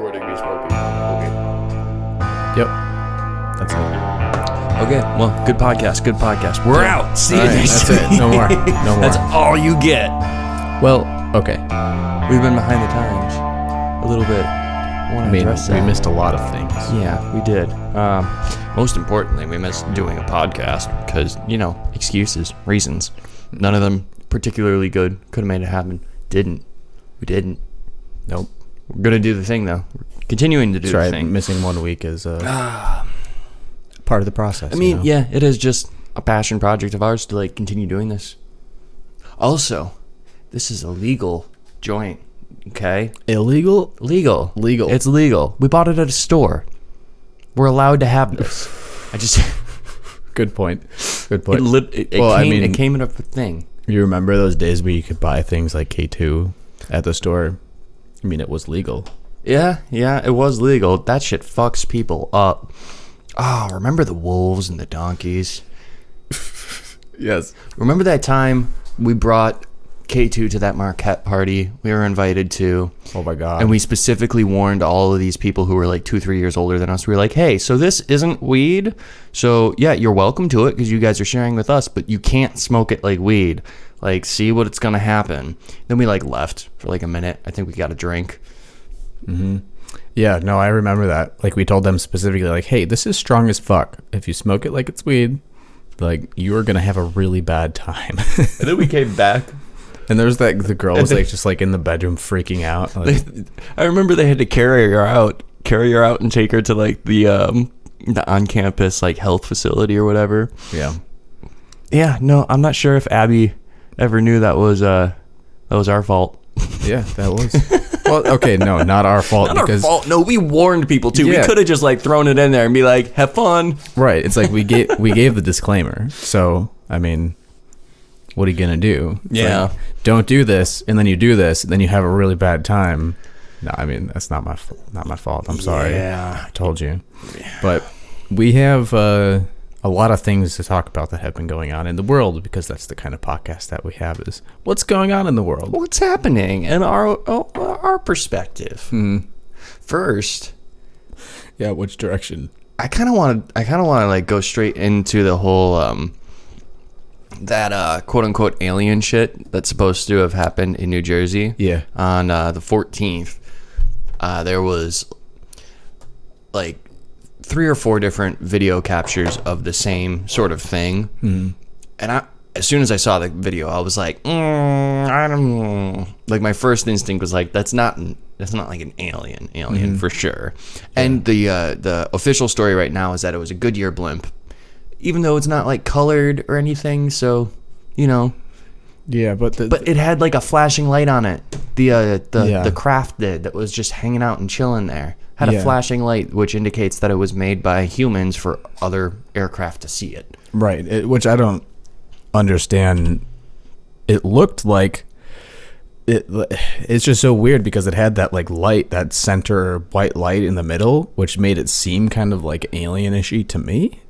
recording me smoking. Okay. Yep. That's it. Okay, well, good podcast. We're out. See you All right, next that's week. it. No more. No more. That's all you get. Well, okay. We've been behind the times a little bit. I mean, we missed a lot of things. Yeah, we did. Most importantly, we missed doing a podcast because, excuses, reasons. None of them particularly good. Could have made it happen. Didn't. We didn't. Nope. We're going to do the thing, though. We're continuing to do That's the right. thing. Missing 1 week is part of the process. I mean, yeah, it is just a passion project of ours to, continue doing this. Also, this is a legal joint, okay? Illegal? Legal. Legal. It's legal. We bought it at a store. We're allowed to have this. I just... Good point. Good point. It came in a thing. You remember those days where you could buy things like K2 at the store? I mean, it was legal. Yeah, it was legal. That shit fucks people up. Oh, remember the wolves and the donkeys? Yes. Remember that time we brought K2 to that Marquette party we were invited to? Oh my God. And we specifically warned all of these people who were 2-3 years older than us. We were like, hey, so this isn't weed. So yeah, you're welcome to it because you guys are sharing with us, but you can't smoke it like weed. See what it's going to happen. Then we left for a minute. I think we got a drink. Mm-hmm. Yeah, no, I remember that. We told them specifically, hey, this is strong as fuck. If you smoke it like it's weed, you are going to have a really bad time. And then we came back. And there's the girl was just in the bedroom freaking out. I remember they had to carry her out and take her to the on-campus health facility or whatever. Yeah. Yeah, no, I'm not sure if Abby ever knew that was our fault. Yeah, that was. Well, okay, no, not our fault. Not our fault. No, we warned people too. Yeah. We could have just thrown it in there and be like, "Have fun." Right. It's we gave the disclaimer. So I mean, what are you gonna do? It's don't do this, and then you do this, and then you have a really bad time. No, I mean that's not my fault. I'm sorry. Yeah, I told you. Yeah. But we have a lot of things to talk about that have been going on in the world because that's the kind of podcast that we have is what's going on in the world. What's happening in our perspective. First, yeah, which direction? I kind of want to go straight into the whole that quote unquote alien shit that's supposed to have happened in New Jersey. Yeah. On the 14th, there was 3 or 4 different video captures of the same sort of thing. And as soon as I saw the video, I was like, I don't know. My first instinct was that's not an alien for sure. Yeah. And the official story right now is that it was a Goodyear blimp, even though it's not colored or anything. So, Yeah, but it had a flashing light on it. The craft did that was just hanging out and chilling there. Had a flashing light, which indicates that it was made by humans for other aircraft to see it. Right, which I don't understand. It looked like it's just so weird because it had that light, that center white light in the middle, which made it seem kind of alien-ishy to me.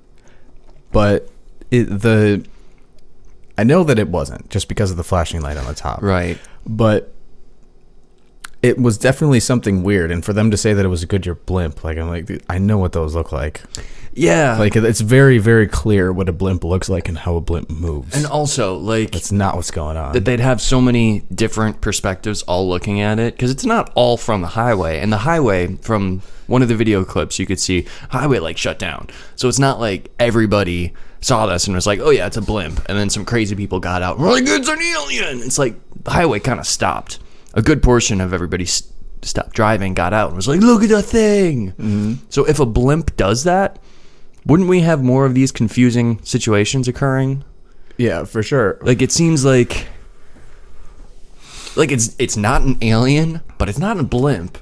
But I know that it wasn't just because of the flashing light on the top. Right. But it was definitely something weird, and for them to say that it was a Goodyear blimp, I know what those look like. Yeah. It's very, very clear what a blimp looks like and how a blimp moves. And also, that's not what's going on. That they'd have so many different perspectives all looking at it, because it's not all from the highway. And the highway, from one of the video clips, you could see highway shut down. So it's not everybody saw this and was like, oh yeah, it's a blimp. And then some crazy people got out and were like, it's an alien. It's the highway kind of stopped. A good portion of everybody stopped driving, got out, and was like, look at the thing. Mm-hmm. So if a blimp does that, wouldn't we have more of these confusing situations occurring? Yeah, for sure. It seems like it's not an alien, but it's not a blimp.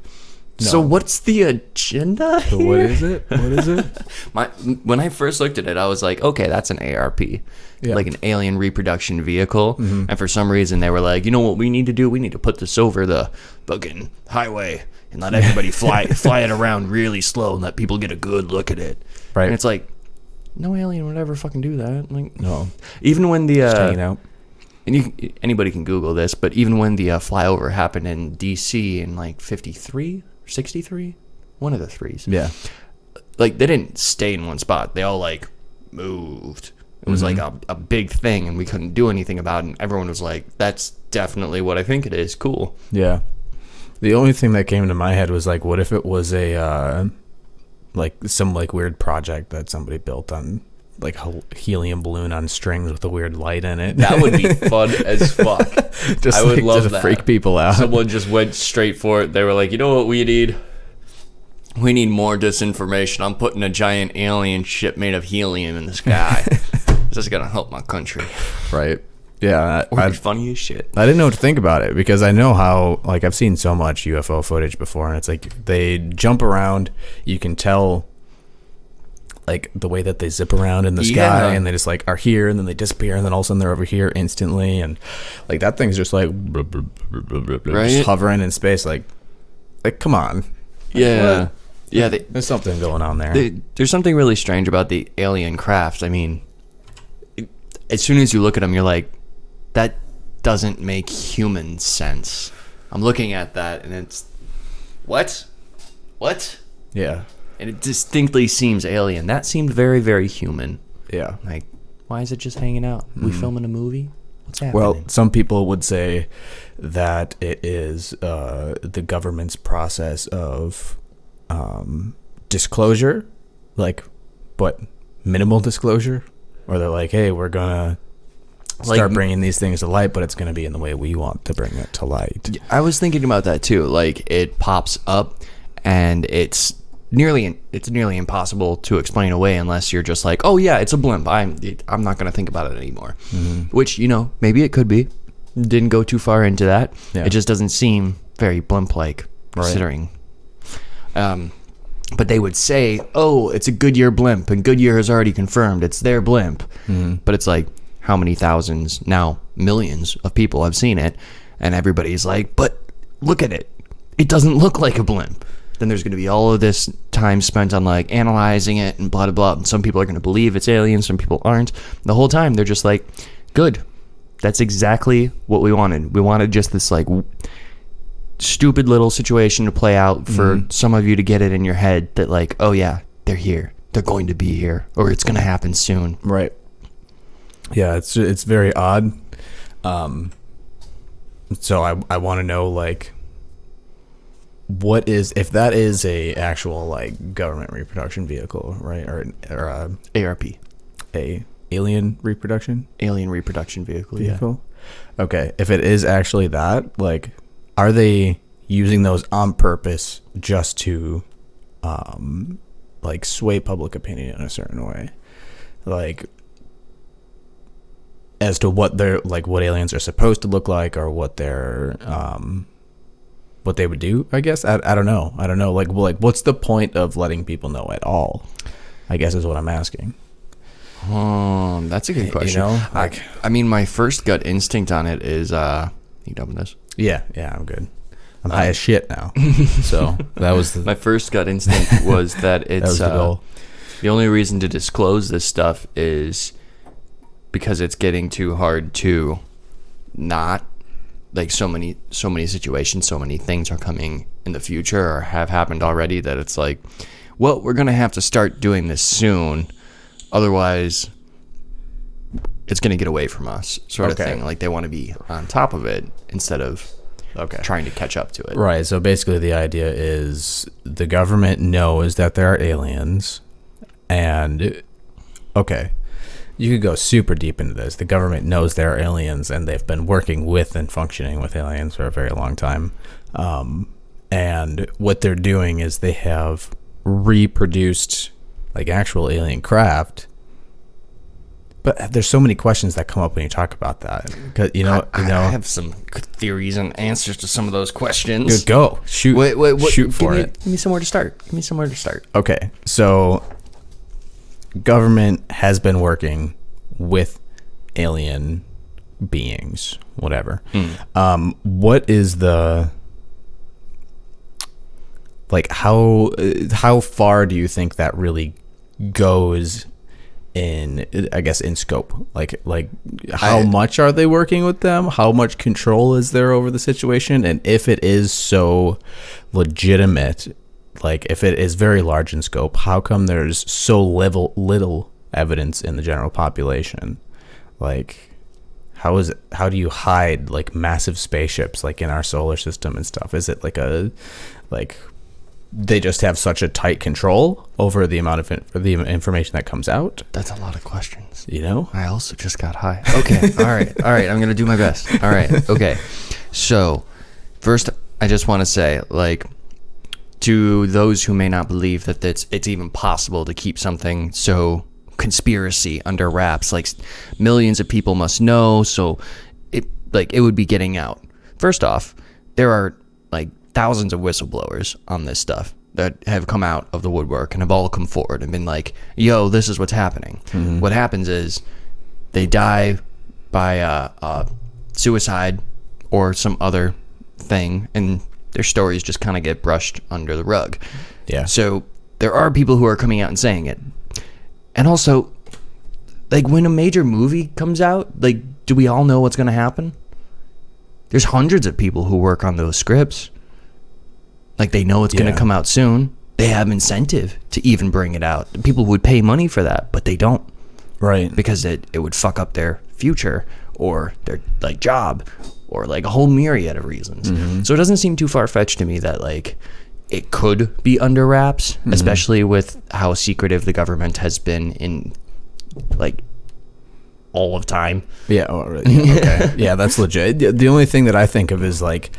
No. So what's the agenda here? So what is it? What is it? When I first looked at it, I was like, okay, that's an ARP. Yeah. An alien reproduction vehicle. Mm-hmm. And for some reason, they were like, you know what we need to do? We need to put this over the fucking highway and let everybody fly it around really slow and let people get a good look at it. Right. And it's no alien would ever fucking do that. No. Even when the... Just hanging out. And anybody can Google this, but even when the flyover happened in D.C. in 53 63? One of the threes. Yeah. Like, they didn't stay in one spot. They all, like, moved. It was like a big thing, and we couldn't do anything about it. And everyone was like, that's definitely what I think it is. Cool. Yeah. The only thing that came to my head was, like, what if it was a, like, some, like, weird project that somebody built on, like, a helium balloon on strings with a weird light in it. That would be fun as fuck. Just, I would like, love to that. freak people out. Someone just went straight for it. They were like, you know what we need? We need more disinformation. I'm putting a giant alien ship made of helium in the sky. This is going to help my country. Right. Yeah. Or be funny as shit. I didn't know what to think about it because I know how, like, I've seen so much UFO footage before, and it's like they jump around. You can tell, like, the way that they zip around in the sky, and they just, like, are here, and then they disappear, and then all of a sudden they're over here instantly, and, like, that thing's just, like, just hovering in space, like, come on. Yeah. What? Yeah. There's something going on there. There's something really strange about the alien craft. I mean, as soon as you look at them, you're like, that doesn't make human sense. I'm looking at that, and it's, what? Yeah. And it distinctly seems alien. That seemed very, very human. Yeah. Like, why is it just hanging out? We filming a movie? What's happening? Well, some people would say that it is the government's process of disclosure, like, but minimal disclosure. Or they're like, hey, we're going to start bringing these things to light, but it's going to be in the way we want to bring it to light. I was thinking about that too. Like, it pops up, and it's nearly impossible to explain away unless you're just like, oh yeah, it's a blimp. I'm not going to think about it anymore. Which, you know, maybe it could be. Didn't go too far into that. Yeah. It just doesn't seem very blimp-like, considering. But they would say, oh, it's a Goodyear blimp, and Goodyear has already confirmed it's their blimp. But it's like, how many thousands, now millions of people have seen it, and everybody's like, but look at it. It doesn't look like a blimp. Then there's going to be all of this time spent on, like, analyzing it and blah, blah, blah. And some people are going to believe it's aliens, some people aren't. The whole time, they're just like, good. That's exactly what we wanted. We wanted just this, like, stupid little situation to play out for some of you to get it in your head that, like, oh yeah, they're here, they're going to be here, or it's going to happen soon. Right. Yeah, it's very odd. So I want to know, like, what is, if that is a actual, like, government reproduction vehicle, right, or ARP, a alien reproduction vehicle. Yeah. Okay, if it is actually that, like, are they using those on purpose just to, like, sway public opinion in a certain way? Like, as to what they're, like, what aliens are supposed to look like, or what they're, what they would do, I guess? I don't know. Like, what's the point of letting people know at all? I guess is what I'm asking. That's a good question. You know, like, I mean, my first gut instinct on it is, you done with this? Yeah, I'm good. I'm high as shit now. So that was my first gut instinct was that it's that was the goal. The only reason to disclose this stuff is because it's getting too hard to not, like, so many situations, so many things are coming in the future or have happened already that it's like, well, we're gonna have to start doing this soon, otherwise it's going to get away from us, sort of thing. Like, they want to be on top of it instead of trying to catch up to it. Right. So basically the idea is the government knows that there are aliens, and you could go super deep into this. The government knows there are aliens, and they've been working with and functioning with aliens for a very long time. And what they're doing is they have reproduced, like, actual alien craft. But there's so many questions that come up when you talk about that. Cause, I have some theories and answers to some of those questions. Go. Shoot. Wait, shoot for it. Give me somewhere to start. Okay. So, government has been working with alien beings, whatever. What is the, like, how far do you think that really goes in, I guess, in scope? Like how much are they working with them? How much control is there over the situation? And if it is so legitimate, like if it is very large in scope, how come there's so little evidence in the general population? Like, how do you hide like massive spaceships like in our solar system and stuff? Is it like they just have such a tight control over the amount of the information that comes out? That's a lot of questions. You know? I also just got high. Okay. All right. I'm going to do my best. All right. Okay. So first, I just want to say, like, to those who may not believe that it's even possible to keep something so conspiracy under wraps, like millions of people must know, so it would be getting out. First off, there are like thousands of whistleblowers on this stuff that have come out of the woodwork and have all come forward and been like, yo, this is what's happening. Mm-hmm. What happens is they die by suicide or some other thing, and their stories just kind of get brushed under the rug. Yeah. So there are people who are coming out and saying it. And also, like, when a major movie comes out, like, do we all know what's going to happen? There's hundreds of people who work on those scripts. Like, they know it's going to come out soon. They have incentive to even bring it out. People would pay money for that, but they don't. Right. Because it would fuck up their future or their, like, job or, like, a whole myriad of reasons. Mm-hmm. So it doesn't seem too far-fetched to me that, like, it could be under wraps, mm-hmm. especially with how secretive the government has been in, like, all of time. Yeah. Oh, really? Okay. Yeah, that's legit. The only thing that I think of is, like,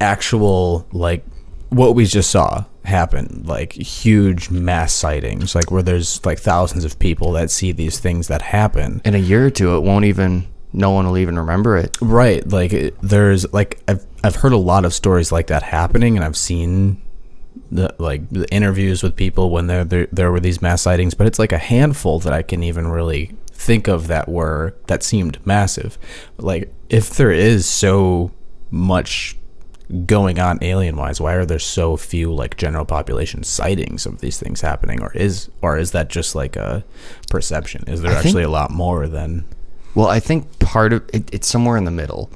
actual, like, what we just saw happen, like, huge mass sightings, like, where there's, like, thousands of people that see these things that happen. In a year or two, no one will even remember it. Right. Like, there's, like, I've heard a lot of stories like that happening, and I've seen the interviews with people when there were these mass sightings, but it's like a handful that I can even really think of that seemed massive. Like, if there is so much going on alien wise, why are there so few, like, general population sightings of these things happening? Or is that just like a perception? Is there actually a lot more than? Well, I think part of it's somewhere in the middle.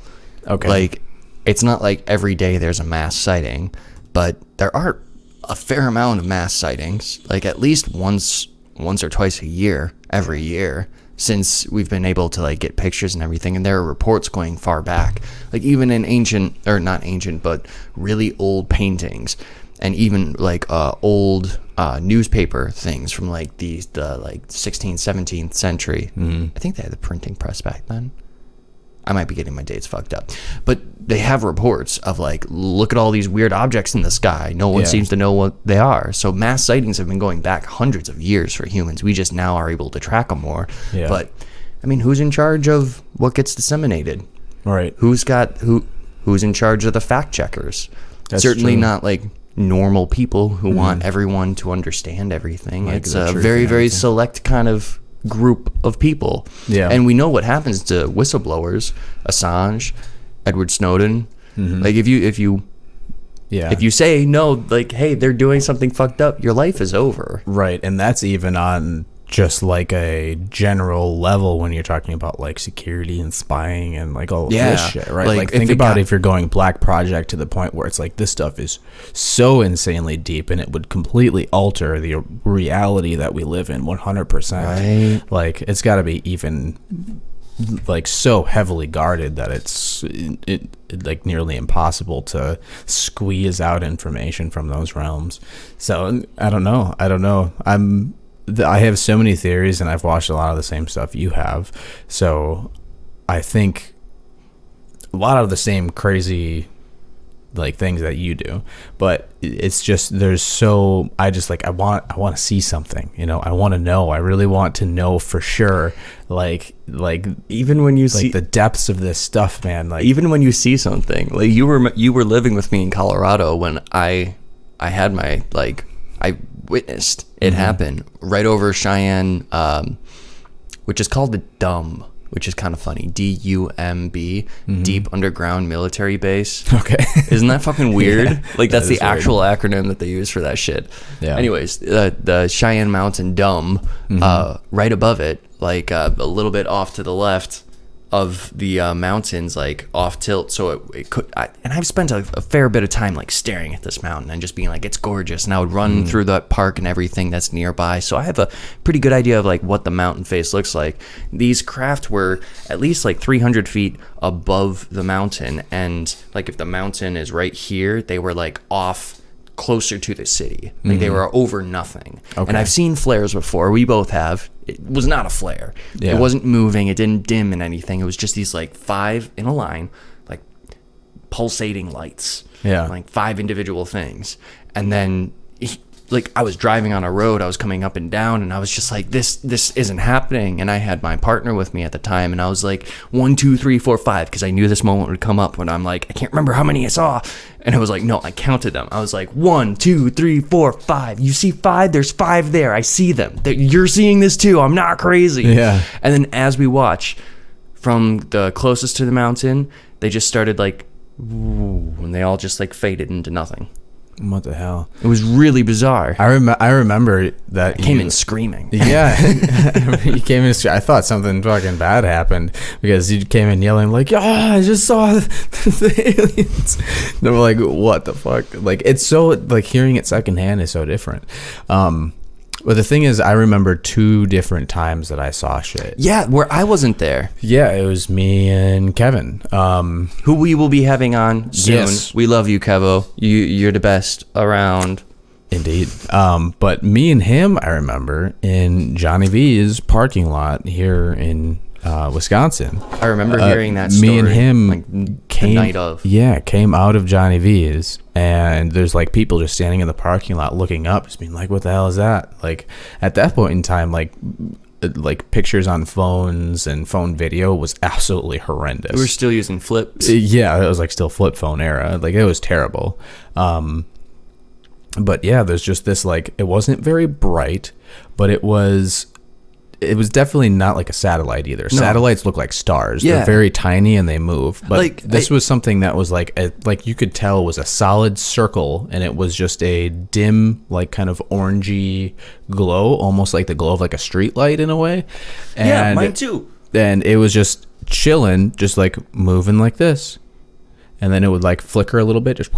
Okay. Like, it's not like every day there's a mass sighting, but there are a fair amount of mass sightings, like at least once or twice a year, every year, since we've been able to, like, get pictures and everything. And there are reports going far back, like even in not ancient, but really old paintings, and even like old newspaper things from like the like 16th, 17th century. Mm-hmm. I think they had the printing press back then. I might be getting my dates fucked up, but they have reports of, like, look at all these weird objects in the sky. No one seems to know what they are. So mass sightings have been going back hundreds of years for humans. We just now are able to track them more. Yeah. But I mean, who's in charge of what gets disseminated? Right. Who's in charge of the fact checkers? That's certainly true. Not like normal people who want everyone to understand everything. Like, it's a very, very select kind of group of people. Yeah. And we know what happens to whistleblowers, Assange, Edward Snowden. Mm-hmm. Like, if you say no, like, hey, they're doing something fucked up, your life is over. Right. And that's even on just like a general level when you're talking about, like, security and spying and, like, all this shit, right? Like think about if you're going Black Project to the point where it's like this stuff is so insanely deep and it would completely alter the reality that we live in 100%. Right. Like, it's got to be even, like, so heavily guarded that it's like nearly impossible to squeeze out information from those realms. So I don't know. I have so many theories, and I've watched a lot of the same stuff you have. So I think a lot of the same crazy, like, things that you do, but it's just I want to see something, you know. I want to know. I really want to know for sure. Like even when you see the depths of this stuff, man. Like, even when you see something, like you were living with me in Colorado when I had my, like, I witnessed it happen right over Cheyenne, which is called the Dumb which is kind of funny. DUMB, Deep Underground Military Base. Okay. Isn't that fucking weird? Yeah, like that's the weird. actual acronym that they use for that shit. Yeah. Anyways, the Cheyenne Mountain Dome, right above it, like a little bit off to the left of the mountains, like off tilt, so it could. And I've spent a fair bit of time like staring at this mountain and just being like, it's gorgeous. And I would run through that park and everything that's nearby, so I have a pretty good idea of like what the mountain face looks like. These craft were at least like 300 feet above the mountain, and like if the mountain is right here, they were like off closer to the city. Like they were over nothing. Okay. And I've seen flares before. We both have. It was not a flare. Yeah. It wasn't moving. It didn't dim in anything. It was just these like 5 in a line, like pulsating lights. Yeah. Like 5 individual things. And then like I was driving on a road, I was coming up and down, and I was just like, this isn't happening. And I had my partner with me at the time, and I was like 1, 2, 3, 4, 5, because I knew this moment would come up when I'm like, I can't remember how many I saw. And it was like, no, I counted them. I was like 1, 2, 3, 4, 5. You see 5? There's 5 there. I see them. You're seeing this too. I'm not crazy. Yeah. And then as we watch from the closest to the mountain, they just started like, ooh, and they all just like faded into nothing. What the hell? It was really bizarre. I remember that Came in screaming. Yeah, you came in. I thought something fucking bad happened because you came in yelling like, I just saw the aliens." They were like, "What the fuck?" Like, it's so like hearing it secondhand is so different. But the thing is, I remember 2 different times that I saw shit. Yeah, where I wasn't there. Yeah, it was me and Kevin. Who we will be having on soon. Yes. We love you, Kevo. You're the best around. Indeed. But me and him, I remember in Johnny V's parking lot here in Wisconsin. I remember hearing that story. Me and him like came the night of. Yeah, came out of Johnny V's, and there's like people just standing in the parking lot looking up, just being like, "What the hell is that?" Like at that point in time, like pictures on phones and phone video was absolutely horrendous. We were still using flips. Yeah, it was like still flip phone era. Like it was terrible. But yeah, there's just this like, it wasn't very bright, but it was definitely not like a satellite either. No. Satellites look like stars. Yeah. They're very tiny and they move. But like, this was something that was like you could tell was a solid circle, and it was just a dim, like kind of orangey glow, almost like the glow of like a street light in a way. And yeah, mine too. And it was just chilling, just like moving like this. And then it would like flicker a little bit, just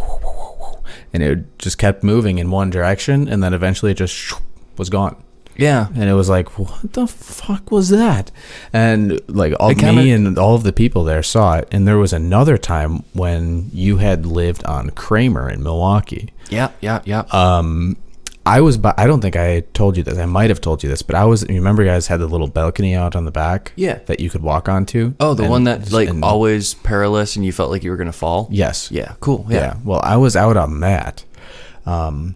and it just kept moving in one direction, and then eventually it just was gone. Yeah. And it was like, what the fuck was that? And like me and all of the people there saw it. And there was another time when you had lived on Kramer in Milwaukee. Yeah. I don't think I told you this. I might have told you this, but you remember you guys had the little balcony out on the back? Yeah. That you could walk onto? Oh, the one that like always perilous and you felt like you were going to fall? Yes. Yeah, cool. Yeah. Well, I was out on that. And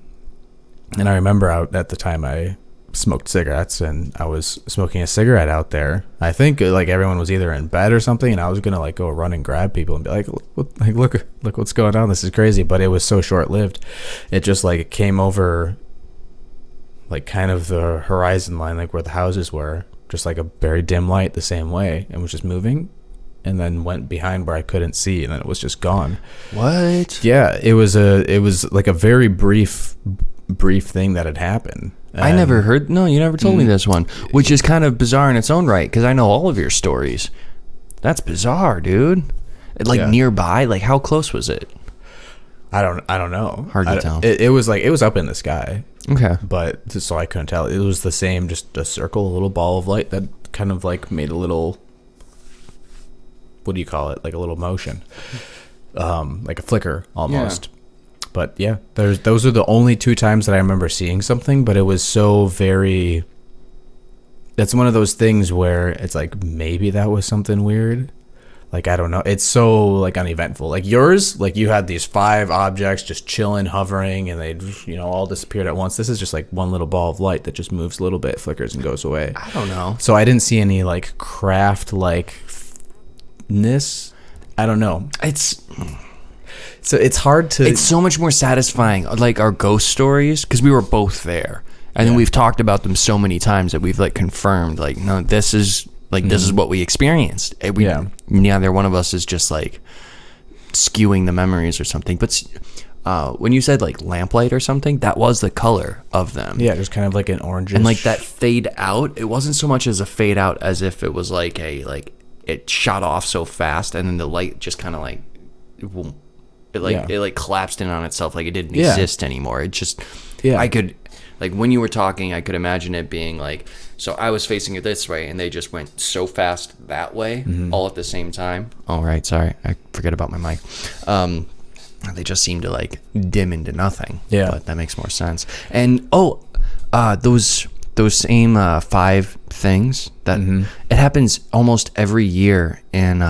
I remember out at the time I smoked cigarettes, and I was smoking a cigarette out there. I think like everyone was either in bed or something, and I was gonna like go run and grab people and be like, look what's going on, this is crazy. But it was so short-lived. It just like it came over like kind of the horizon line, like where the houses were, just like a very dim light the same way, and was just moving, and then went behind where I couldn't see, and then it was just gone. What? Yeah, it was like a very brief thing that had happened. I never heard. No, you never told me this one, which is kind of bizarre in its own right, because I know all of your stories. That's bizarre, dude. Like nearby, like how close was it? I don't know. Hard to tell. It was like it was up in the sky. Okay. But so I couldn't tell. It was the same, just a circle, a little ball of light that kind of like made a little, what do you call it? Like a little motion, like a flicker almost. Yeah. But yeah, those are the only 2 times that I remember seeing something, but it was so very, that's one of those things where it's like, maybe that was something weird. Like, I don't know. It's so like uneventful. Like yours, like you had these 5 objects just chilling, hovering, and they, all disappeared at once. This is just like one little ball of light that just moves a little bit, flickers, and goes away. I don't know. So I didn't see any like craft like ness. I don't know. So it's hard to... It's so much more satisfying, like our ghost stories, because we were both there. And then we've talked about them so many times that we've like confirmed, like, no, this is Like, this is what we experienced. And neither one of us is just like skewing the memories or something. But when you said like lamplight or something, that was the color of them. Yeah, just kind of like an orange. And like that fade out, it wasn't so much as a fade out as if it was like it shot off so fast, and then the light just kind of like it collapsed in on itself, like it didn't exist anymore. It just I could, like, when you were talking, I could imagine it being like, so I was facing it this way and they just went so fast that way, all at the same time. All right, sorry, I forget about my mic. They just seem to like dim into nothing. Yeah, but that makes more sense. And those same 5 things that it happens almost every year in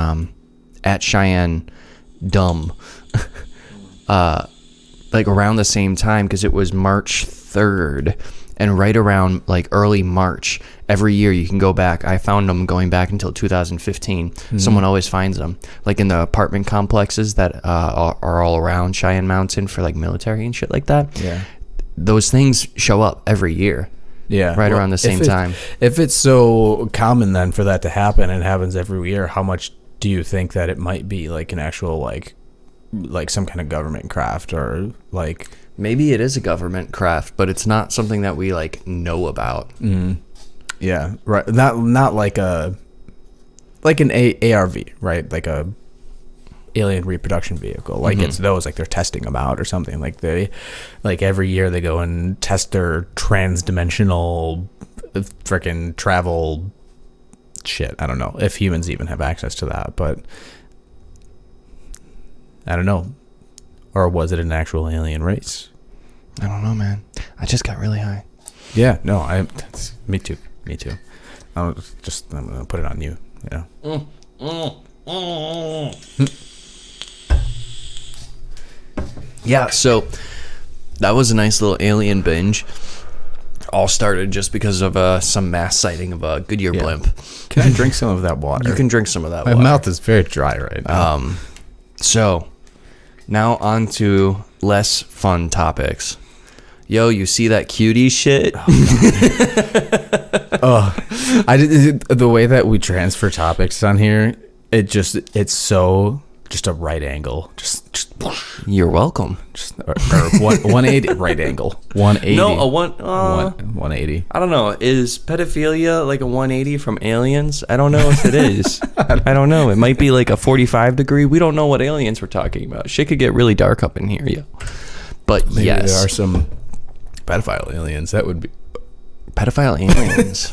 at Cheyenne Dumb, like around the same time, because it was March 3rd, and right around like early March every year you can go back. I found them going back until 2015. Someone always finds them like in the apartment complexes that are all around Cheyenne Mountain for like military and shit like that. Yeah, those things show up every year. Yeah, right around the same time. If it's so common then for that to happen and it happens every year, how much do you think that it might be like an actual like some kind of government craft, or like maybe it is a government craft, but it's not something that we like know about. Yeah, right. Not like an ARV, right? Like a alien reproduction vehicle. Like it's those, like they're testing them out or something. Like they, like every year they go and test their transdimensional freaking travel shit. I don't know if humans even have access to that, but I don't know. Or was it an actual alien race? I don't know, man. I just got really high. Yeah, no, me too. I'm gonna put it on you. Yeah, so that was a nice little alien binge. All started just because of some mass sighting of a Goodyear blimp. Can I drink some of that water? You can drink some of that My water. My mouth is very dry right now. So now on to less fun topics. Yo, you see that cutie shit? I did the way that we transfer topics on here. It's so just a right angle. Just you're welcome. Or 180 right angle. 180. No, 180. I don't know. Is pedophilia like a 180 from Aliens? I don't know if it is. I don't know. It might be like a 45 degree. We don't know what aliens we're talking about. Shit could get really dark up in here, yo. But maybe yes, there are some pedophile aliens. That would be pedophile aliens.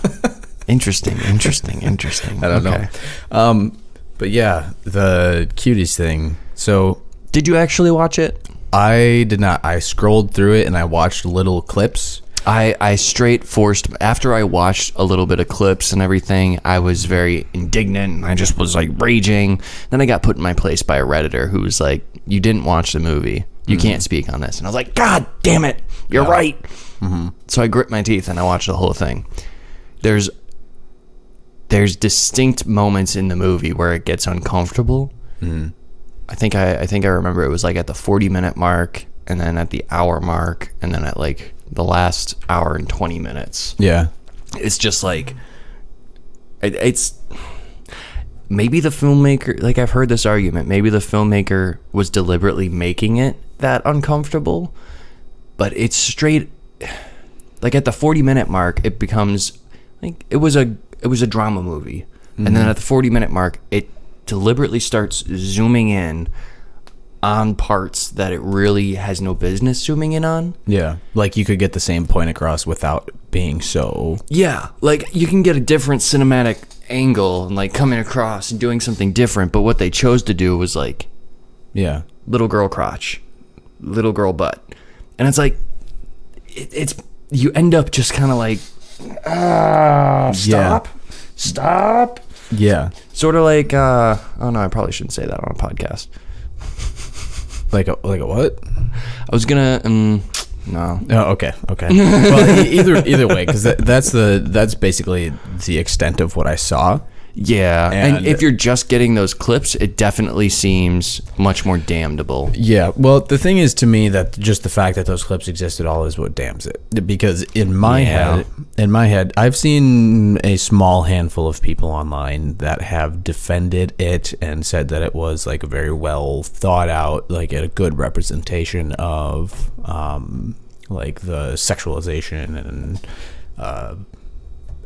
Interesting. I don't know. But yeah, the Cuties thing. So, did you actually watch it? I did not. I scrolled through it and I watched little clips. I straight forced, after I watched a little bit of clips and everything, I was very indignant and I just was like raging. Then I got put in my place by a Redditor who was like, you didn't watch the movie. You can't speak on this. And I was like, God damn it. You're right. So I grit my teeth and I watched the whole thing. There's distinct moments in the movie where it gets uncomfortable. I think I remember it was like at the 40-minute mark, and then at the hour mark, and then at like the last hour and 20 minutes. Yeah, it's just like it's maybe the filmmaker. Like, I've heard this argument. Maybe the filmmaker was deliberately making it that uncomfortable, but it's straight. Like at the 40-minute mark, it becomes like it was a drama movie. And then at the 40-minute mark, it deliberately starts zooming in on parts that it really has no business zooming in on. Yeah, like you could get the same point across without being so... Yeah, like you can get a different cinematic angle and like coming across and doing something different, but what they chose to do was like... Yeah. Little girl crotch. Little girl butt. And it's like... It's... You end up just kind of like... Stop. Yeah. Stop. Yeah. Sort of like, oh no, I probably shouldn't say that on a podcast. Like a what? I was gonna, no. Oh, okay. Well, either way, because that's basically the extent of what I saw. Yeah, and if you're just getting those clips, it definitely seems much more damnable. Yeah, well, the thing is to me that just the fact that those clips exist at all is what damns it. Because in my head, I've seen a small handful of people online that have defended it and said that it was like a very well thought out, like a good representation of like the sexualization and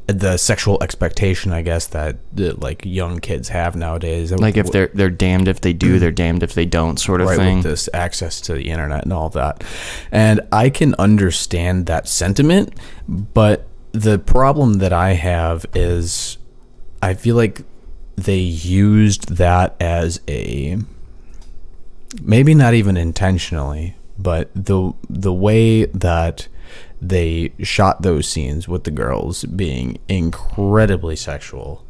the sexual expectation, I guess, that like young kids have nowadays. Like if they're damned if they do, they're damned if they don't, sort of thing. With this access to the internet and all that. And I can understand that sentiment, but the problem that I have is I feel like they used that as a, maybe not even intentionally, but the way that they shot those scenes with the girls being incredibly sexual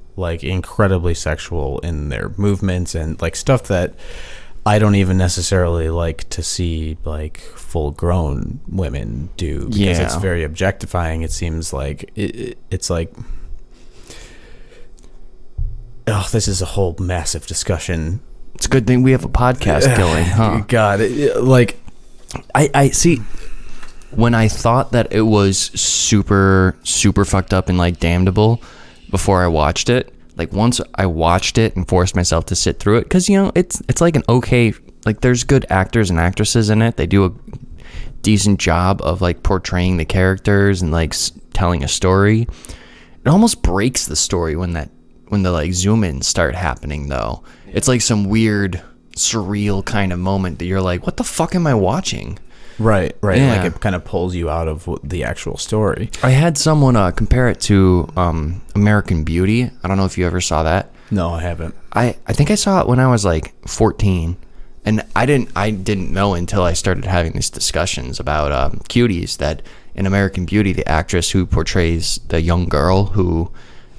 in their movements and like stuff that I don't even necessarily like to see like full grown women do, because it's very objectifying. It seems like it's like, oh, this is a whole massive discussion. It's a good thing we have a podcast going, huh? God, like I see. When I thought that it was super, super fucked up and like damnable before I watched it, like once I watched it and forced myself to sit through it, because you know it's like an okay, like there's good actors and actresses in it. They do a decent job of like portraying the characters and like telling a story. It almost breaks the story when the like zoom ins start happening though. It's like some weird surreal kind of moment that you're like, what the fuck am I watching? Right. Yeah. Like it kind of pulls you out of the actual story. I had someone compare it to American Beauty. I don't know if you ever saw that. No, I haven't. I think I saw it when I was like 14, and I didn't know until I started having these discussions about Cuties that in American Beauty, the actress who portrays the young girl who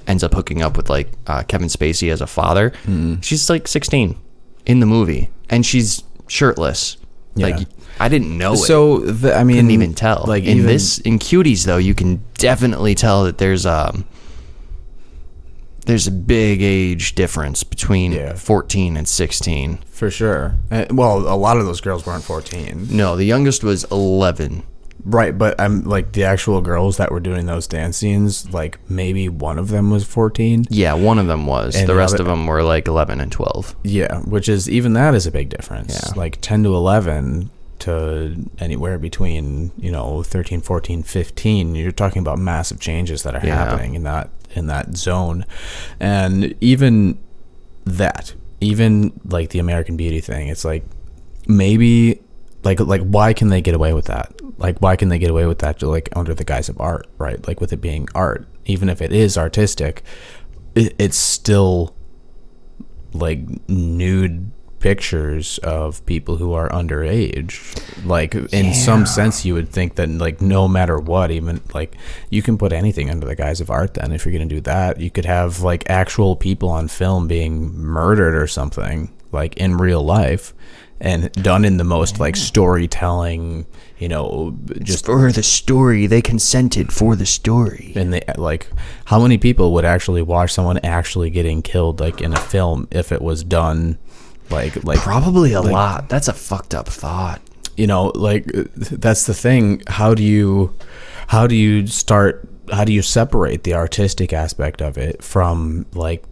ends up hooking up with like Kevin Spacey as a father, she's like 16 in the movie, and she's shirtless. Yeah. Like I didn't know it. So I mean, couldn't even tell. Like in Cuties though, you can definitely tell that there's a big age difference between 14 and 16. For sure. Well, a lot of those girls weren't 14. No, the youngest was 11. Right, but I'm like the actual girls that were doing those dance scenes, like maybe one of them was 14. Yeah, one of them was. And the rest of them were like 11 and 12. Yeah, which is, even that is a big difference. Yeah. Like 10 to 11 to anywhere between, 13, 14, 15. You're talking about massive changes that are happening in that zone. And even like the American Beauty thing, it's like maybe like why can they get away with that? Like why can they get away with that like under the guise of art, right? Like with it being art, even if it is artistic, it's still like nude pictures of people who are underage. Like in some sense you would think that like no matter what, even like you can put anything under the guise of art. Then if you're going to do that, you could have like actual people on film being murdered or something like in real life, and done in the most like storytelling, just for the story. They consented for the story. And they like, how many people would actually watch someone actually getting killed like in a film if it was done like probably a lot. That's a fucked up thought. Like that's the thing. How do you separate the artistic aspect of it from like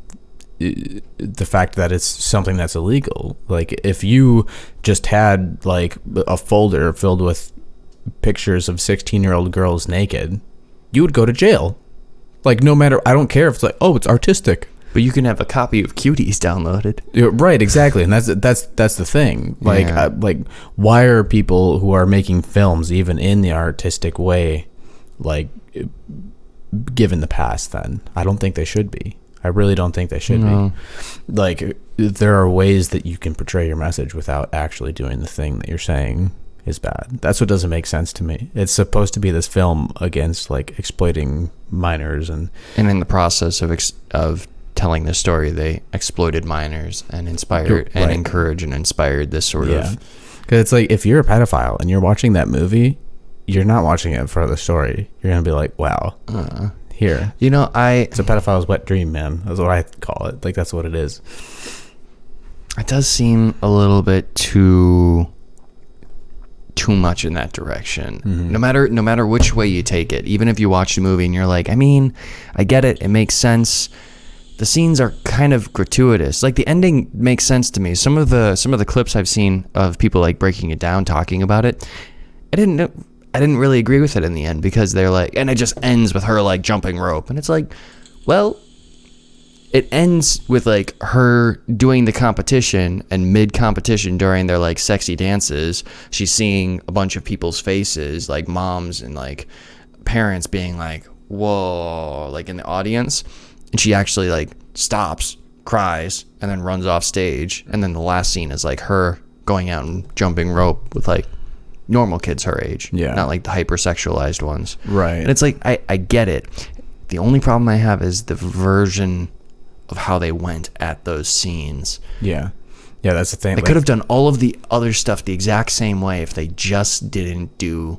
the fact that it's something that's illegal? Like if you just had like a folder filled with pictures of 16-year-old girls naked, you would go to jail. Like no matter, I don't care if it's like, oh, it's artistic. But you can have a copy of Cuties downloaded. Right, exactly. And that's the thing. Like like why are people who are making films even in the artistic way like given the pass then? I don't think they should be. I really don't think they should be. Like, there are ways that you can portray your message without actually doing the thing that you're saying is bad. That's what doesn't make sense to me. It's supposed to be this film against like exploiting minors, and in the process of telling the story, they exploited minors and inspired and encouraged and inspired this sort of. Because it's like if you're a pedophile and you're watching that movie, you're not watching it for the story. You're gonna be like, wow. here. You know, It's a pedophile's wet dream, man. That's what I call it. Like, that's what it is. it does seem a little bit too much in that direction. No matter which way you take it, even if you watch the movie and you're like, I mean, I get it, it makes sense. The scenes are kind of gratuitous. Like, the ending makes sense to me. Some of the clips I've seen of people like breaking it down, talking about it, I didn't really agree with it in the end, because they're like, and it just ends with her like jumping rope, and it's like, well, it ends with like her doing the competition, and mid-competition during their like sexy dances, she's seeing a bunch of people's faces, like moms and like parents being like, whoa, like in the audience, and she actually like stops, cries, and then runs off stage, and then the last scene is like her going out and jumping rope with like normal kids her age, not like the hypersexualized ones, right? And it's like, I get it. The only problem I have is the version of how they went at those scenes. Yeah, that's the thing. They could have done all of the other stuff the exact same way if they just didn't do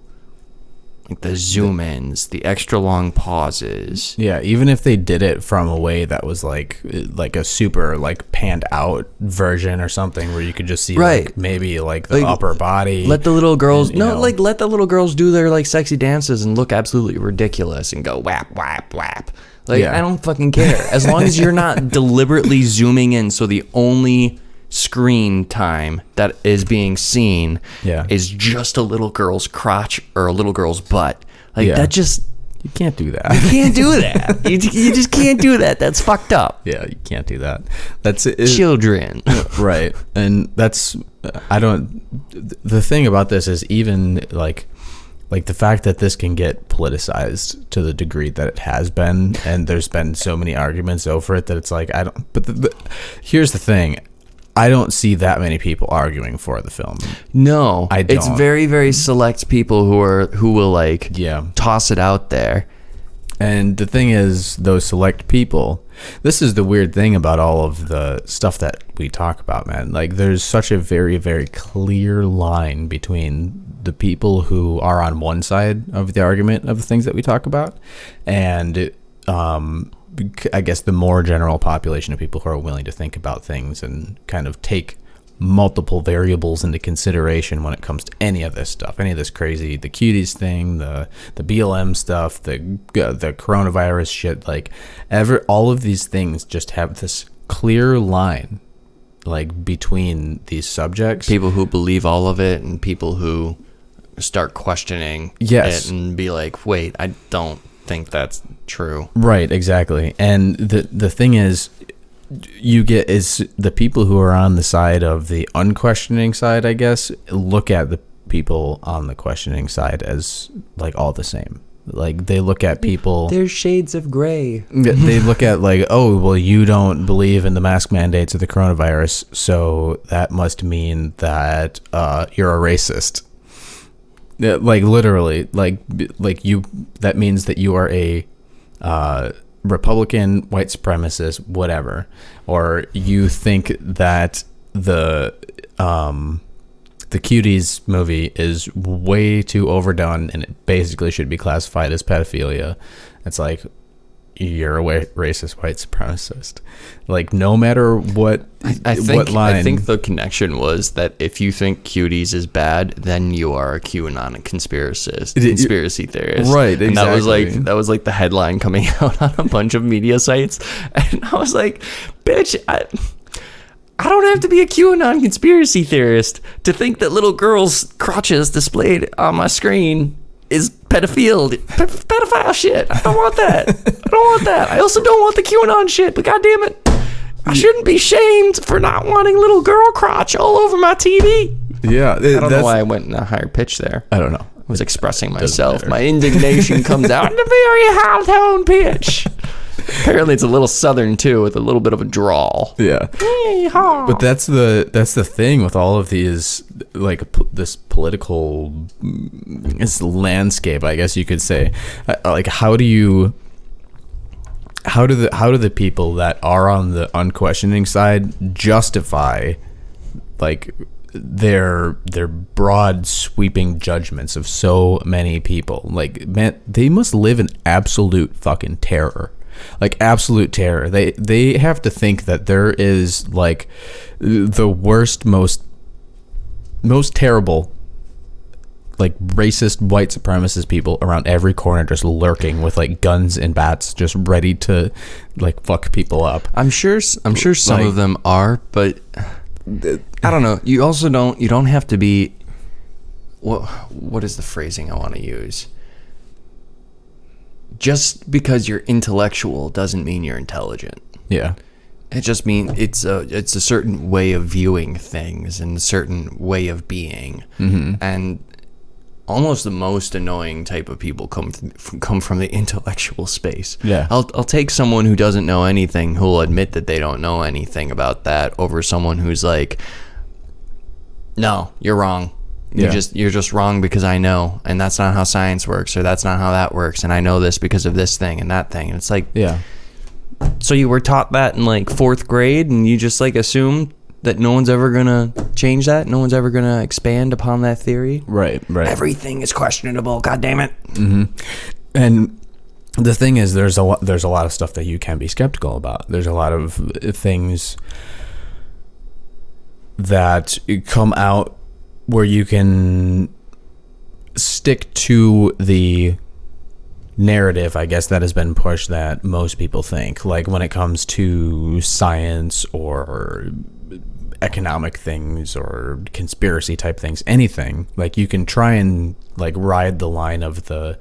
like the zoom ins, the extra long pauses. Yeah, even if they did it from a way that was like a super like panned out version or something, where you could just see like maybe like the upper body. Let the little girls and, let the little girls do their like sexy dances and look absolutely ridiculous and go whap whap whap. Like, I don't fucking care. As long as you're not deliberately zooming in, so the only screen time that is being seen is just a little girl's crotch or a little girl's butt. Like, that just... You can't do that. You can't do that. You just can't do that. That's fucked up. Yeah, you can't do that. That's it. Children. Right. And that's... I don't... The thing about this is even, like the fact that this can get politicized to the degree that it has been, and there's been so many arguments over it that it's like, I don't... But here's the thing. I don't see that many people arguing for the film. No, I don't. It's very, very select people who will like toss it out there. And the thing is, those select people, this is the weird thing about all of the stuff that we talk about, man. Like, there's such a very, very clear line between the people who are on one side of the argument of the things that we talk about, and I guess the more general population of people who are willing to think about things and kind of take multiple variables into consideration when it comes to any of this stuff, any of this crazy, the Cuties thing, the BLM stuff, the coronavirus shit, like all of these things just have this clear line, like, between these subjects. People who believe all of it and people who start questioning it and be like, wait, I don't think that's true. Right, exactly. And the thing is, you get is the people who are on the side of the unquestioning side, I guess, look at the people on the questioning side as like all the same. Like, they look at people, there's shades of gray. They look at like, oh, well, you don't believe in the mask mandates of the coronavirus, so that must mean that you're a racist. Like, literally, like you, that means that you are a Republican, white supremacist, whatever, or you think that the Cuties movie is way too overdone and it basically should be classified as pedophilia. It's like, you're a racist white supremacist. Like, no matter what, I think the connection was that if you think Cuties is bad, then you are a QAnon conspiracy theorist. Right, exactly. And that was like the headline coming out on a bunch of media sites, and I was like, bitch, I don't have to be a QAnon conspiracy theorist to think that little girls' crotches displayed on my screen is pedophile shit. I don't want that. I also don't want the QAnon shit, but goddamn it, I shouldn't be shamed for not wanting little girl crotch all over my TV. Yeah. I don't know why I went in a higher pitch there. I don't know. I was expressing myself. My indignation comes out in a very high tone pitch. Apparently it's a little southern too, with a little bit of a drawl. Yeah. But that's the thing with all of these, like, this political landscape, I guess you could say. Like, how do the people that are on the unquestioning side justify, like, their broad sweeping judgments of so many people. Like, man, they must live in absolute fucking terror. Like, absolute terror. They have to think that there is like the worst, most terrible, like, racist white supremacist people around every corner, just lurking with like guns and bats, just ready to like fuck people up. I'm sure some Like, of them are, but I don't know. You also don't have to be, what is the phrasing I want to use? Just because you're intellectual doesn't mean you're intelligent. Yeah. It just means it's a certain way of viewing things and a certain way of being. Mm-hmm. And almost the most annoying type of people come from the intellectual space. Yeah. I'll take someone who doesn't know anything, who will admit that they don't know anything about that, over someone who's like, no, you're wrong. Yeah. You're just wrong because I know, and that's not how science works, or that's not how that works, and I know this because of this thing and that thing. And it's like, Yeah. so you were taught that in like 4th grade, and you just like assume that no one's ever gonna change that, no one's ever gonna expand upon that theory. Right. Everything is questionable. God damn it. Mm-hmm. And the thing is, there's a lot of stuff that you can be skeptical about. There's a lot of things that come out where you can stick to the narrative, I guess, that has been pushed that most people think. Like, when it comes to science or economic things or conspiracy type things, anything, like, you can try and like ride the line of the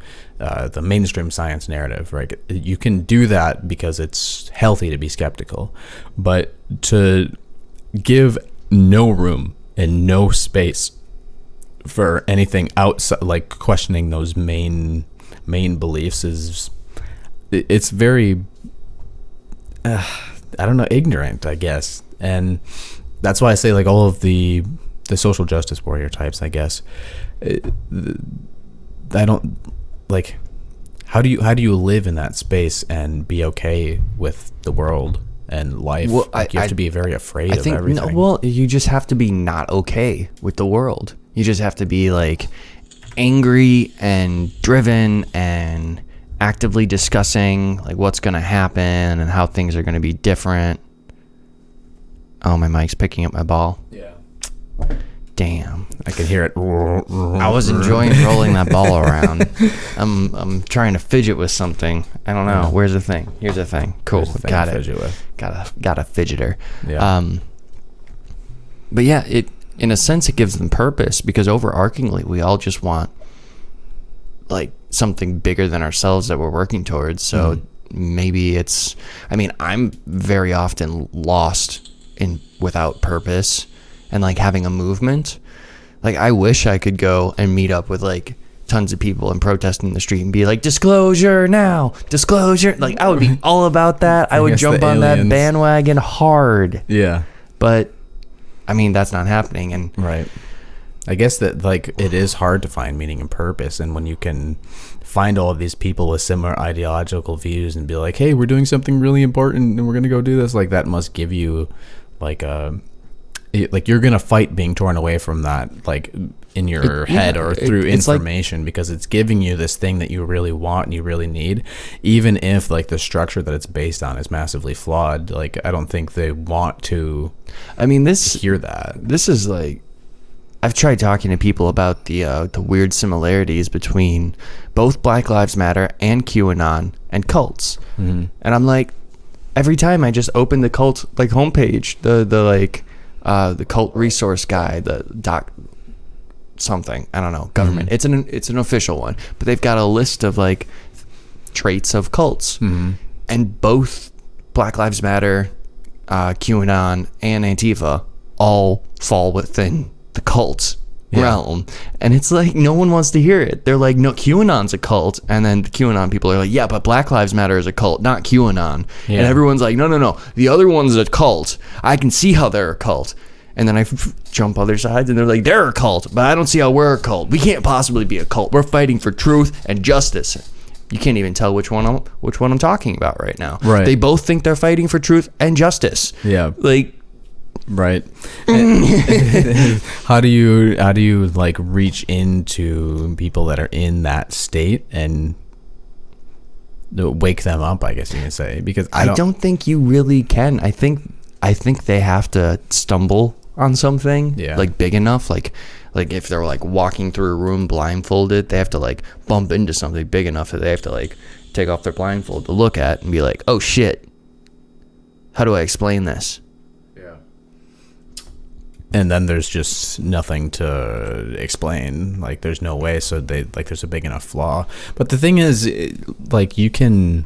mainstream science narrative, right? You can do that because it's healthy to be skeptical, but to give no room and no space for anything outside, like questioning those main beliefs, it's very I don't know, ignorant, I guess. And that's why I say, like, all of the social justice warrior types, I guess, I don't like, how do you live in that space and be okay with the world and life? Well, like, you have to be very afraid of everything. No, well, you just have to be not okay with the world. You just have to be like angry and driven and actively discussing like what's going to happen and how things are going to be different. Oh, my mic's picking up my ball. Yeah. Damn. I can hear it. I was enjoying rolling that ball around. I'm trying to fidget with something. I don't know. Where's the thing? Here's the thing. Cool. There's the thing Got to it. fidget with. Got a fidgeter. Yeah. But yeah, it, in a sense, it gives them purpose, because overarchingly we all just want like something bigger than ourselves that we're working towards. So maybe it's, I mean, I'm very often lost without purpose and like having a movement. Like, I wish I could go and meet up with like tons of people and protest in the street and be like, disclosure now, disclosure. Like, I would be all about that. I would jump on that bandwagon hard. Yeah. But I mean, that's not happening. And right. I guess that, like, it is hard to find meaning and purpose, and when you can find all of these people with similar ideological views and be like, hey, we're doing something really important and we're gonna go do this, like, that must give you like you're gonna fight being torn away from that, like, in your head or through information, because it's giving you this thing that you really want and you really need, even if like the structure that it's based on is massively flawed. Like, I don't think they want to, I mean, hear that. This is like, I've tried talking to people about the weird similarities between both Black Lives Matter and QAnon and cults. Mm-hmm. And I'm like, every time I just open the cult like homepage, the cult resource guide, the doc something, I don't know, government. Mm-hmm. It's an official one, but they've got a list of like traits of cults, and both Black Lives Matter, QAnon, and Antifa all fall within the cult realm. And it's like, no one wants to hear it. They're like, no, QAnon's a cult. And then the QAnon people are like, yeah, but Black Lives Matter is a cult, not QAnon. And everyone's like, no, the other one's a cult. I can see how they're a cult. And then I jump other sides and they're like, they're a cult, but I don't see how we're a cult. We can't possibly be a cult. We're fighting for truth and justice. You can't even tell which one I'm talking about right now. Right. They both think they're fighting for truth and justice. Yeah. Like, Right. How do you like reach into people that are in that state and wake them up, I guess you can say, because I don't think you really can. I think they have to stumble on something like big enough, like if they're like walking through a room blindfolded, they have to like bump into something big enough that they have to like take off their blindfold to look at and be like, oh shit, how do I explain this? And then there's just nothing to explain. Like, there's no way. So there's a big enough flaw. But the thing is, like, they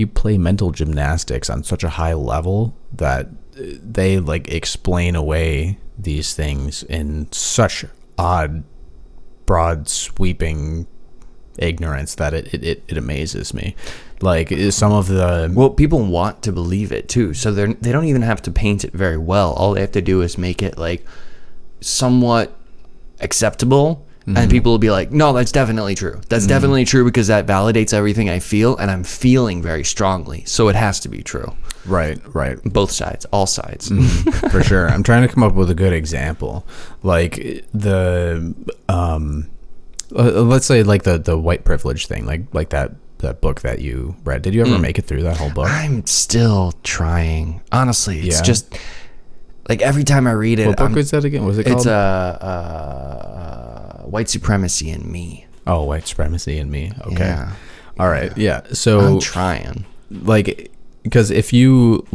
play mental gymnastics on such a high level that they like explain away these things in such odd, broad, sweeping ignorance that it amazes me. Like, some of the people want to believe it too, so they don't even have to paint it very well. All they have to do is make it like somewhat acceptable, and people will be like, no, that's definitely true. That's definitely true because that validates everything I feel, and I'm feeling very strongly, so it has to be true. Right. Both sides, all sides. For sure. I'm trying to come up with a good example. Like the let's say like the white privilege thing, like that book that you read. Did you ever make it through that whole book? I'm still trying. Honestly, it's just like every time I read it. What book was that again? Was it called? It's White Supremacy in Me. Oh, White Supremacy in Me. Okay. Yeah. All right. Yeah. So I'm trying. Like, because if you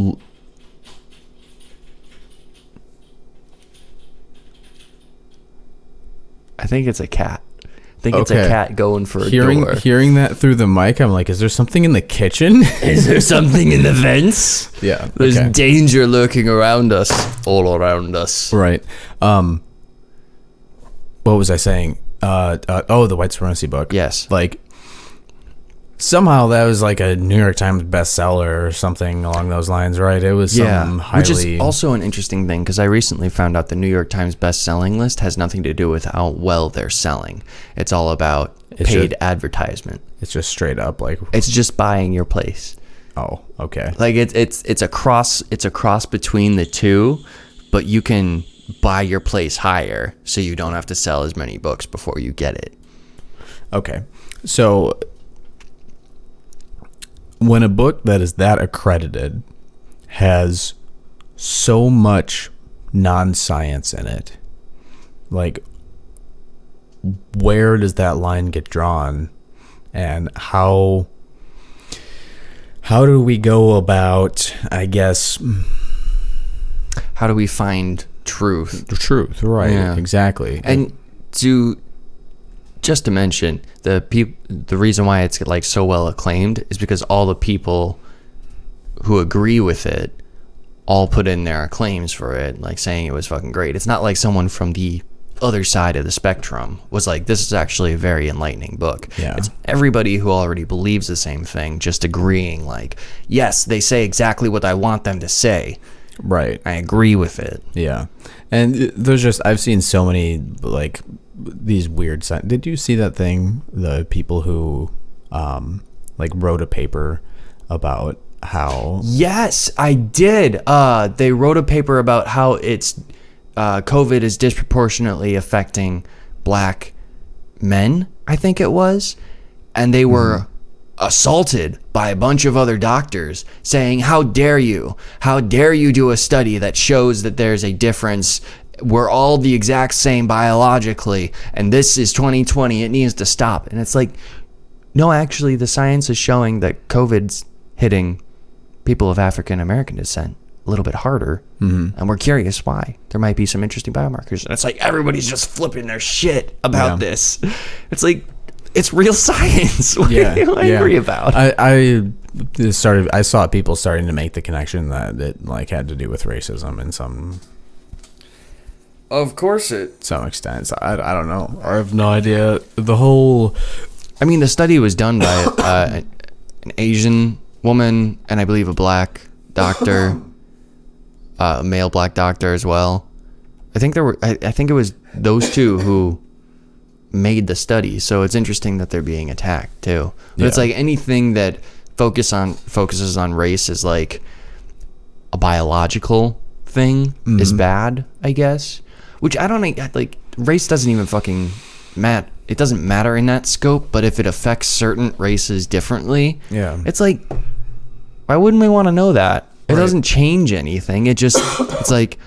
I think it's a cat. I think it's a cat going for a door. Hearing that through the mic, I'm like, is there something in the kitchen? Is there something in the vents? Yeah. There's danger lurking around us, all around us. Right. What was I saying? The White Supremacy book. Yes. Like, somehow that was like a New York Times bestseller or something along those lines, right? It was some highly... Which is also an interesting thing, because I recently found out the New York Times best-selling list has nothing to do with how well they're selling. It's all about paid advertisement. It's just straight up like... It's just buying your place. Oh, okay. Like it's a cross between the two, but you can buy your place higher, so you don't have to sell as many books before you get it. Okay. So... when a book that is that accredited has so much non-science in it, like, where does that line get drawn, and how do we go about, I guess, how do we find truth? The truth, right? Yeah. Exactly. And just to mention, the reason why it's like so well acclaimed is because all the people who agree with it all put in their claims for it, like saying it was fucking great. It's not like someone from the other side of the spectrum was like, this is actually a very enlightening book. Yeah. It's everybody who already believes the same thing just agreeing, like, yes, they say exactly what I want them to say. Right. I agree with it. Yeah. And there's just, I've seen so many like these weird did you see that thing, the people who like wrote a paper about how... Yes, I did. They wrote a paper about how it's COVID is disproportionately affecting black men, I think it was, and they were assaulted by a bunch of other doctors saying, how dare you do a study that shows that there's a difference. We're all the exact same biologically, and this is 2020. It needs to stop. And it's like, no, actually, the science is showing that COVID's hitting people of African American descent a little bit harder, and we're curious why. There might be some interesting biomarkers. And it's like everybody's just flipping their shit about this. It's like, it's real science. What are you angry about? I saw people starting to make the connection that it like had to do with racism in some... Of course some extent. So I don't know. I have no idea. The whole... I mean, the study was done by an Asian woman and I believe a black doctor, a male black doctor as well. I think it was those two who made the study. So it's interesting that they're being attacked too. But it's like anything that focuses on race is like a biological thing is bad, I guess. Which I don't like. Race doesn't even fucking matter. It doesn't matter in that scope. But if it affects certain races differently, it's like, why wouldn't we want to know that? It doesn't change anything. It just, it's like,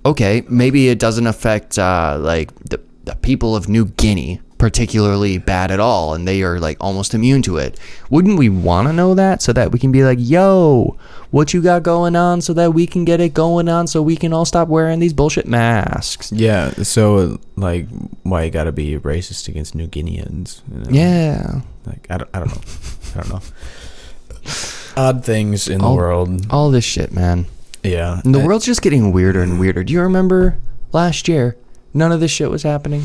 okay, maybe it doesn't affect like the people of New Guinea particularly bad at all, and they are like almost immune to it. Wouldn't we want to know that so that we can be like, yo, what you got going on, so that we can get it going on, so we can all stop wearing these bullshit masks? Yeah. So like, why you gotta be racist against New Guineans? You know? Yeah. Like I don't know. I don't know. Odd things in the world. All this shit, man. Yeah. And the world's just getting weirder and weirder. Do you remember last year? None of this shit was happening.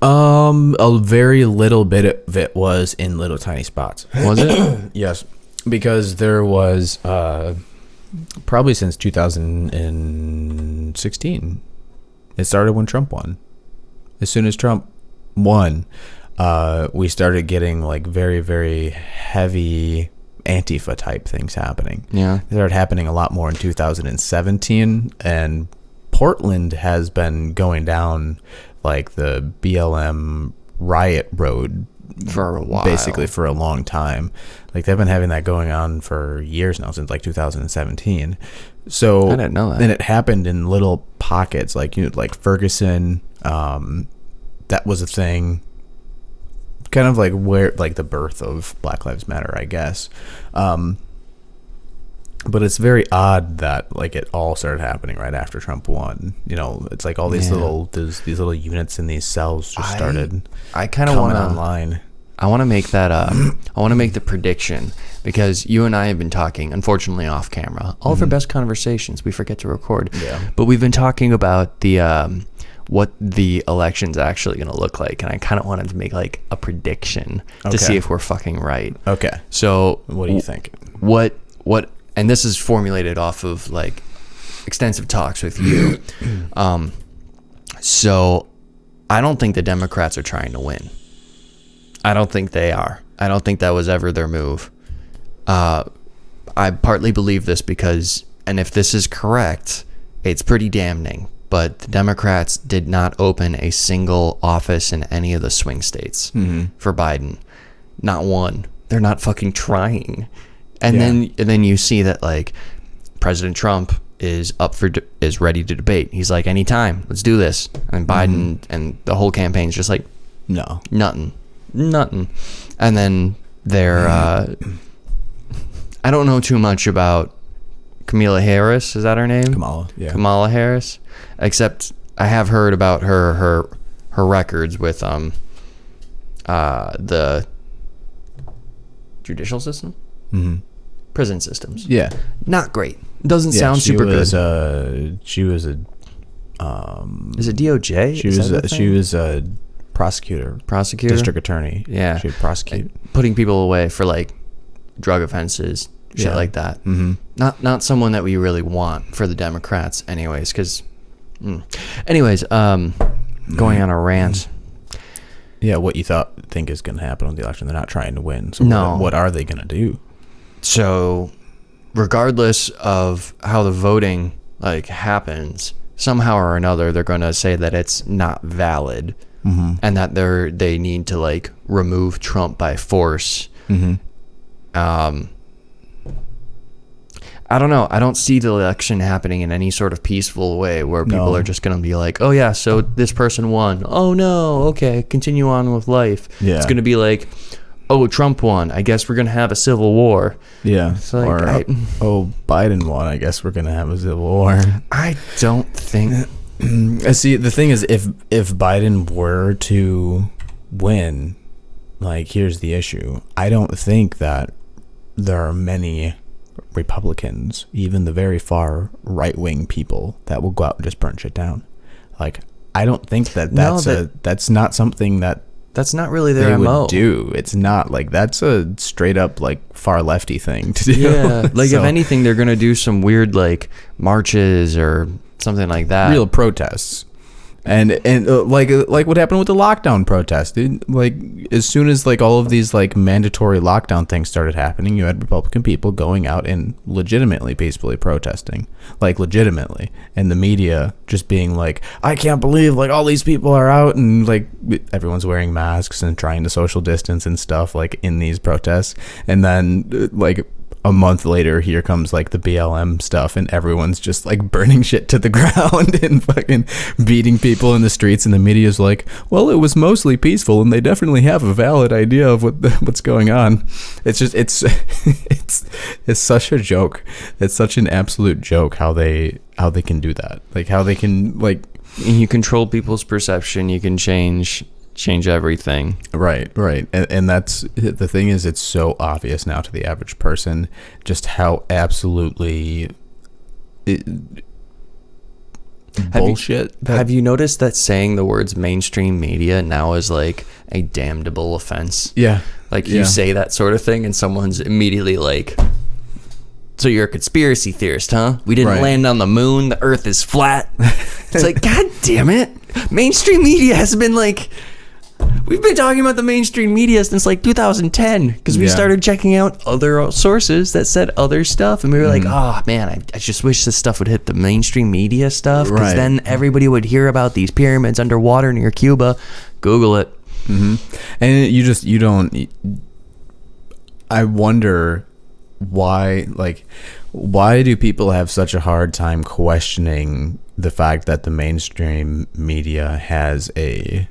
A very little bit of it was in little tiny spots. Was it? Yes, because there was probably since 2016. It started when Trump won. As soon as Trump won, we started getting like very, very heavy Antifa type things happening. Yeah, they started happening a lot more in 2017, and Portland has been going down like the BLM riot road for a while, basically for a long time. Like they've been having that going on for years now, since like 2017. So I didn't know that. And it happened in little pockets, like, you know, like Ferguson. That was a thing, kind of like where, like the birth of Black Lives Matter, I guess. But it's very odd that like it all started happening right after Trump won. You know, it's like all these these little units in these cells just started. I kind of want to online. I want to make that. I want to make the prediction, because you and I have been talking, unfortunately, off camera. All of our best conversations we forget to record. Yeah. But we've been talking about the what the election's actually going to look like, and I kind of wanted to make like a prediction to see if we're fucking right. Okay. So what do you think? What? And this is formulated off of like extensive talks with you. So I don't think the Democrats are trying to win. I don't think they are. I don't think that was ever their move. I partly believe this because, and if this is correct, it's pretty damning, but the Democrats did not open a single office in any of the swing states for Biden. Not one. They're not fucking trying. And then you see that like President Trump is is ready to debate. He's like, anytime, let's do this. And Biden and the whole campaign's just like, no, nothing. And then they're I don't know too much about Kamala Harris. Is that her name? Kamala Harris. Except I have heard about her records with the judicial system. Prison systems. Yeah. Not great. Doesn't sound super good. She was a is it DOJ? She was a prosecutor. District attorney. Yeah. She would prosecute. Putting people away for like drug offenses, shit like that. Not someone that we really want for the Democrats anyways, because anyways, going on a rant. Yeah, what you think is going to happen on the election? They're not trying to win. So no. What are they going to do? So, regardless of how the voting like happens, somehow or another, they're going to say that it's not valid, and that they need to like remove Trump by force. I don't know. I don't see the election happening in any sort of peaceful way where people are just going to be like, oh yeah, so this person won. Oh no, okay, continue on with life. Yeah. It's going to be like, oh, Trump won. I guess we're going to have a civil war. Yeah. It's like, oh, Biden won. I guess we're going to have a civil war. I don't think. See, the thing is, if Biden were to win, like, here's the issue. I don't think that there are many Republicans, even the very far right-wing people, that will go out and just burn shit down. Like, I don't think that's not something that's not really their MO. Would do. It's not like, that's a straight up like far lefty thing to do. Yeah, like if anything, they're gonna do some weird like marches or something like that. Real protests. And like what happened with the lockdown protest, dude? Like as soon as like all of these like mandatory lockdown things started happening, you had Republican people going out and legitimately peacefully protesting, like legitimately, and the media just being like, I can't believe like all these people are out, and like everyone's wearing masks and trying to social distance and stuff like in these protests. And then like a month later, here comes like the BLM stuff, and everyone's just like burning shit to the ground and fucking beating people in the streets, and the media's like, well, it was mostly peaceful and they definitely have a valid idea of what's going on. It's just it's such a joke. It's such an absolute joke how they can do that. Like how they can like, you control people's perception, you can change everything. Right. And that's the thing, is it's so obvious now to the average person just how absolutely bullshit. Have you noticed that saying the words mainstream media now is like a damnable offense? Yeah. Like you say that sort of thing and someone's immediately like, so you're a conspiracy theorist, huh? We didn't land on the moon. The earth is flat. It's like, God damn it. Mainstream media has been like, we've been talking about the mainstream media since like 2010 because we started checking out other sources that said other stuff, and we were like, oh man, I just wish this stuff would hit the mainstream media stuff, because then everybody would hear about these pyramids underwater near Cuba. Google it. And I wonder why do people have such a hard time questioning the fact that the mainstream media has an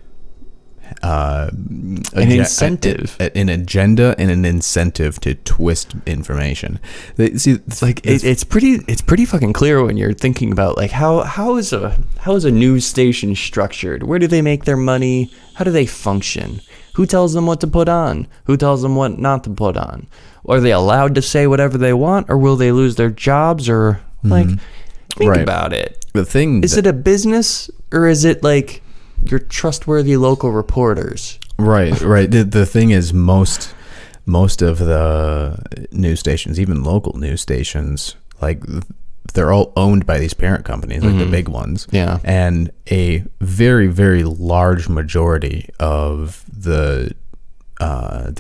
incentive, an agenda, and an incentive to twist information. It's pretty fucking clear when you're thinking about like how is a news station structured? Where do they make their money? How do they function? Who tells them what to put on? Who tells them what not to put on? Are they allowed to say whatever they want, or will they lose their jobs? Or like, think about it. The thing is, it a business, or is it like your trustworthy local reporters? Right. The thing is, most of the news stations, even local news stations, like they're all owned by these parent companies, like the big ones. Yeah. And a very, very large majority of the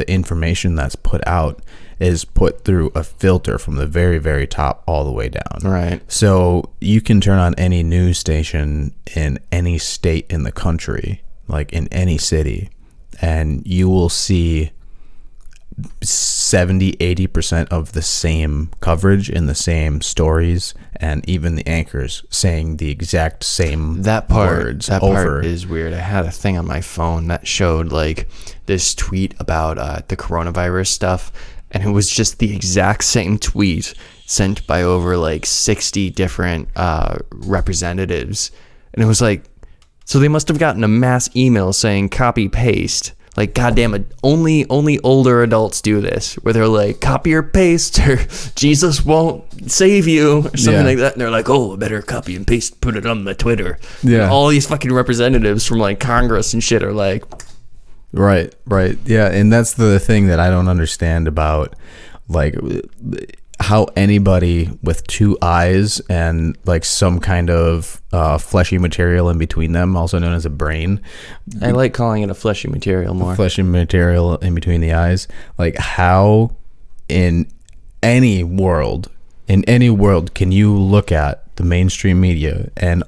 information that's put out is put through a filter from the very, very top all the way down. Right. So you can turn on any news station in any state in the country, like in any city, and you will see 70-80% of the same coverage in the same stories, and even the anchors saying the exact same words. That part is weird. I had a thing on my phone that showed like this tweet about the coronavirus stuff, and it was just the exact same tweet sent by over like 60 different representatives, and it was like, so they must have gotten a mass email saying copy paste. Like, goddamn it, only older adults do this, where they're like, copy or paste, or Jesus won't save you, or something like that. And they're like, oh, I better copy and paste, put it on my Twitter. Yeah. And all these fucking representatives from like Congress and shit are like, right. Yeah. And that's the thing that I don't understand about like how anybody with two eyes and like some kind of fleshy material in between them, also known as a brain. I like calling it a fleshy material more. Fleshy material in between the eyes. Like, how in any world can you look at the mainstream media and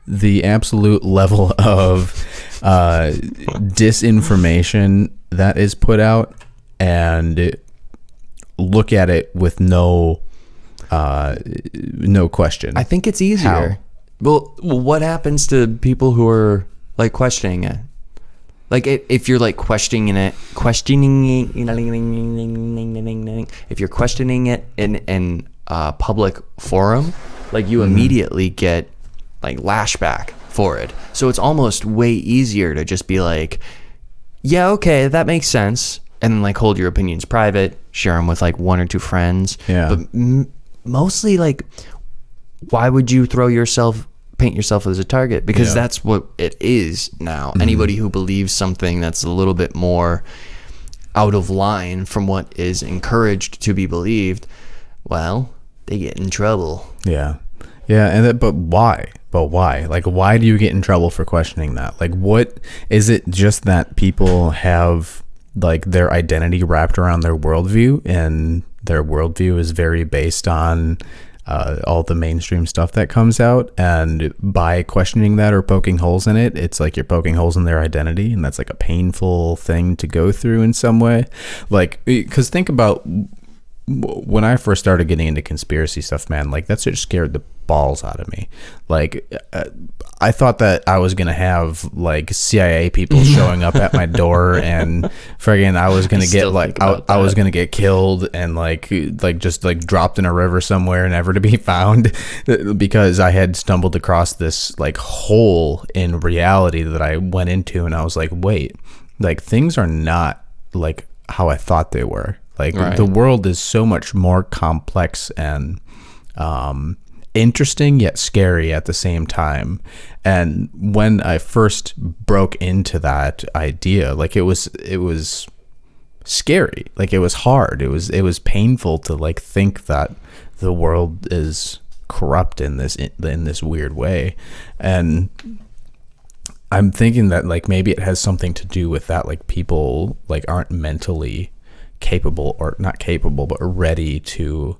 the absolute level of disinformation that is put out and look at it with no question? I think it's easier. How? Well, what happens to people who are like questioning it? Like if you're like questioning it in a public forum, like you immediately get like lashback for it. So it's almost way easier to just be like, yeah, okay, that makes sense. And then like hold your opinions private, share them with like one or two friends. Yeah. But mostly like, why would you paint yourself as a target? Because that's what it is now. Anybody who believes something that's a little bit more out of line from what is encouraged to be believed, well, they get in trouble. Yeah. And but why? But why? Like, why do you get in trouble for questioning that? Like, what is it? Just that people have like their identity wrapped around their worldview, and their worldview is very based on all the mainstream stuff that comes out, and by questioning that or poking holes in it, it's like you're poking holes in their identity, and that's like a painful thing to go through in some way. Like, because think about when I first started getting into conspiracy stuff, man, like that shit scared the balls out of me. Like, I thought that I was gonna have like CIA people showing up at my door, and friggin' I was gonna get like I was gonna get killed and like just like dropped in a river somewhere, never to be found, because I had stumbled across this like hole in reality that I went into, and I was like, wait, like things are not like how I thought they were. Like, right. The world is so much more complex and interesting yet scary at the same time. And when I first broke into that idea, like it was scary. Like it was hard. It was painful to like think that the world is corrupt in this weird way. And I'm thinking that like maybe it has something to do with that. Like people like aren't mentally capable, or not capable, but ready to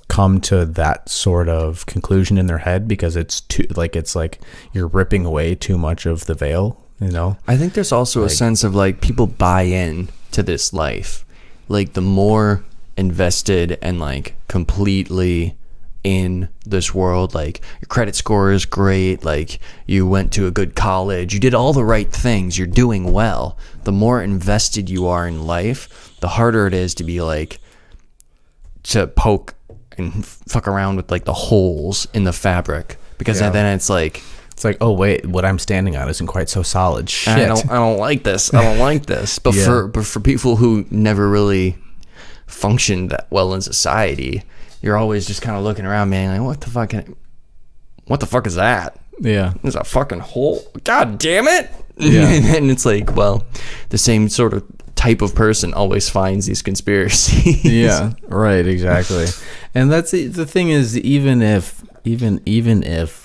come to that sort of conclusion in their head, because it's too like you're ripping away too much of the veil, you know. I think there's also like, a sense of like people buy in to this life. Like the more invested and like completely in this world, like your credit score is great, like you went to a good college, you did all the right things, you're doing well, the more invested you are in life, the harder it is to be like to poke and fuck around with like the holes in the fabric, because then it's like, oh wait, what I'm standing on isn't quite so solid. Shit, I don't like this. But for people who never really functioned that well in society, you're always just kind of looking around, man, like, what the fuck is that? Yeah. There's a fucking hole. God damn it. Yeah. And it's like, well, the same sort of type of person always finds these conspiracies. Yeah, right, exactly. And that's the thing is, even if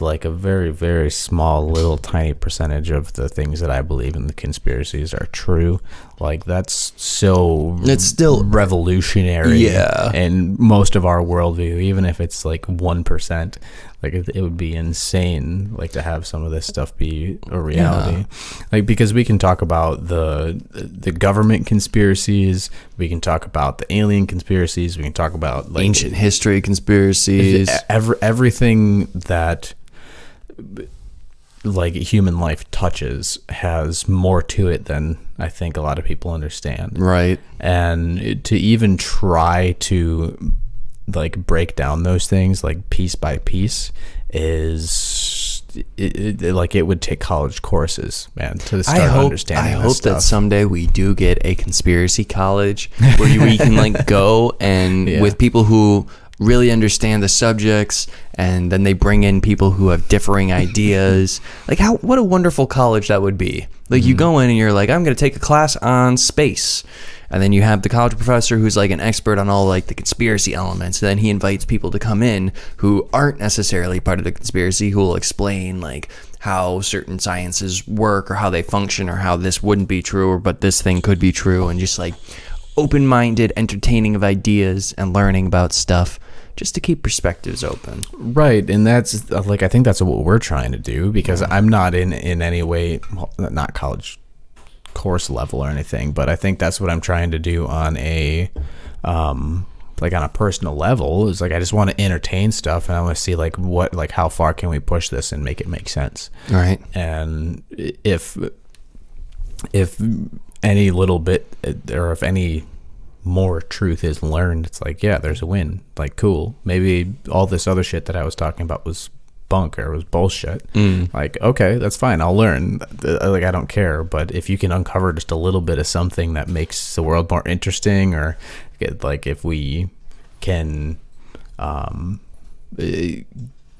like a very, very small little tiny percentage of the things that I believe in the conspiracies are true, like it's still revolutionary in most of our worldview, even if it's like 1%. Like it would be insane like to have some of this stuff be a reality. Like, because we can talk about the government conspiracies, we can talk about the alien conspiracies, we can talk about like ancient history conspiracies, everything that like human life touches has more to it than I think a lot of people understand. Right. And to even try to like break down those things like piece by piece is like it would take college courses, man, to start understanding this stuff. That someday we do get a conspiracy college where we can like go and with people who really understand the subjects, and then they bring in people who have differing ideas. Like what a wonderful college that would be. Like you go in and you're like, I'm going to take a class on space. And then you have the college professor who's like an expert on all like the conspiracy elements. And then he invites people to come in who aren't necessarily part of the conspiracy, who will explain like how certain sciences work or how they function or how this wouldn't be true, or but this thing could be true, and just like open-minded, entertaining of ideas and learning about stuff just to keep perspectives open. Right. And that's like, I think that's what we're trying to do, because I'm not in any way, well, not college course level or anything, but I think that's what I'm trying to do on a like on a personal level, is like I just want to entertain stuff, and I want to see like how far can we push this and make it make sense. Right. And if any little bit, or if any more truth is learned, it's like, yeah, there's a win. Like, cool, maybe all this other shit that I was talking about was bunk or it was bullshit. Like, okay, that's fine, I'll learn. Like, I don't care. But if you can uncover just a little bit of something that makes the world more interesting, or like if we can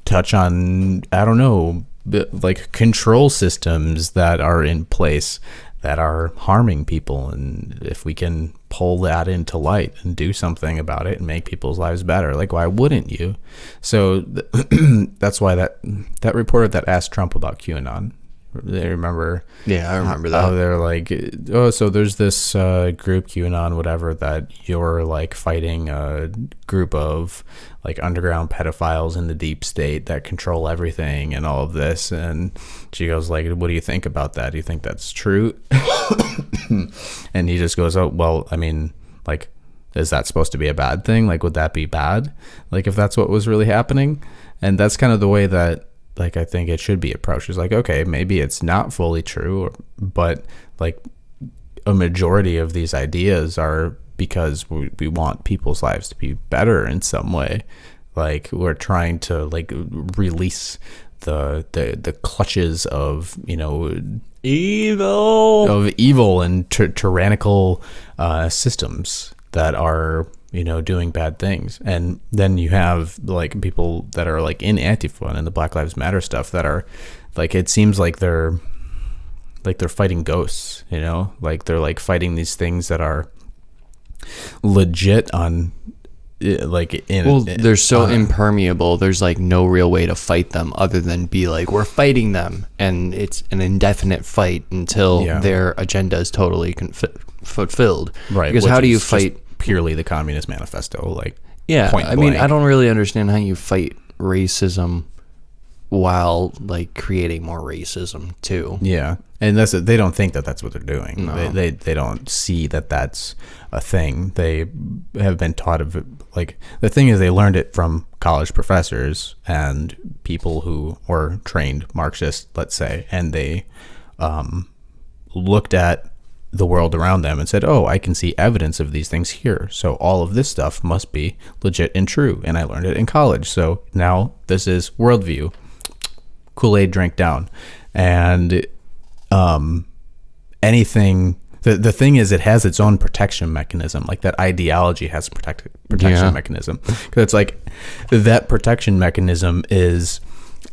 touch on, I don't know, like control systems that are in place that are harming people, and if we can pull that into light and do something about it and make people's lives better. Like, why wouldn't you? So that's why that reporter that asked Trump about QAnon, they remember. Yeah, I remember that. How they're like, oh, so there's this group QAnon, whatever, that you're like fighting a group of like underground pedophiles in the deep state that control everything and all of this. And she goes like, what do you think about that? Do you think that's true? And he just goes, oh, well, I mean, like, is that supposed to be a bad thing? Like, would that be bad? Like, if that's what was really happening? And that's kind of the way that, like, I think it should be approached. It's like, okay, maybe it's not fully true, but like a majority of these ideas are because we want people's lives to be better in some way. Like, we're trying to like release the clutches of, you know, evil and tyrannical systems that are, you know, doing bad things. And then you have like people that are like in Antifa and the Black Lives Matter stuff that are like, it seems like they're fighting ghosts, you know, like they're like fighting these things that are legit on they're so impermeable. There's like no real way to fight them other than be like, we're fighting them, and it's an indefinite fight until their agenda is totally fulfilled. Right. Because how do you fight purely the Communist Manifesto? Like, I mean, I don't really understand how you fight racism while like creating more racism too. Yeah. And they don't think that that's what they're doing. No. They don't see that that's a thing. They have been taught of it. Like, the thing is, they learned it from college professors and people who were trained Marxists, let's say, and they looked at the world around them and said, oh, I can see evidence of these things here, so all of this stuff must be legit and true, and I learned it in college, so now this is worldview. Kool-Aid drink down. And anything, the thing is, it has its own protection mechanism. Like, that ideology has a protection mechanism, because it's like that protection mechanism is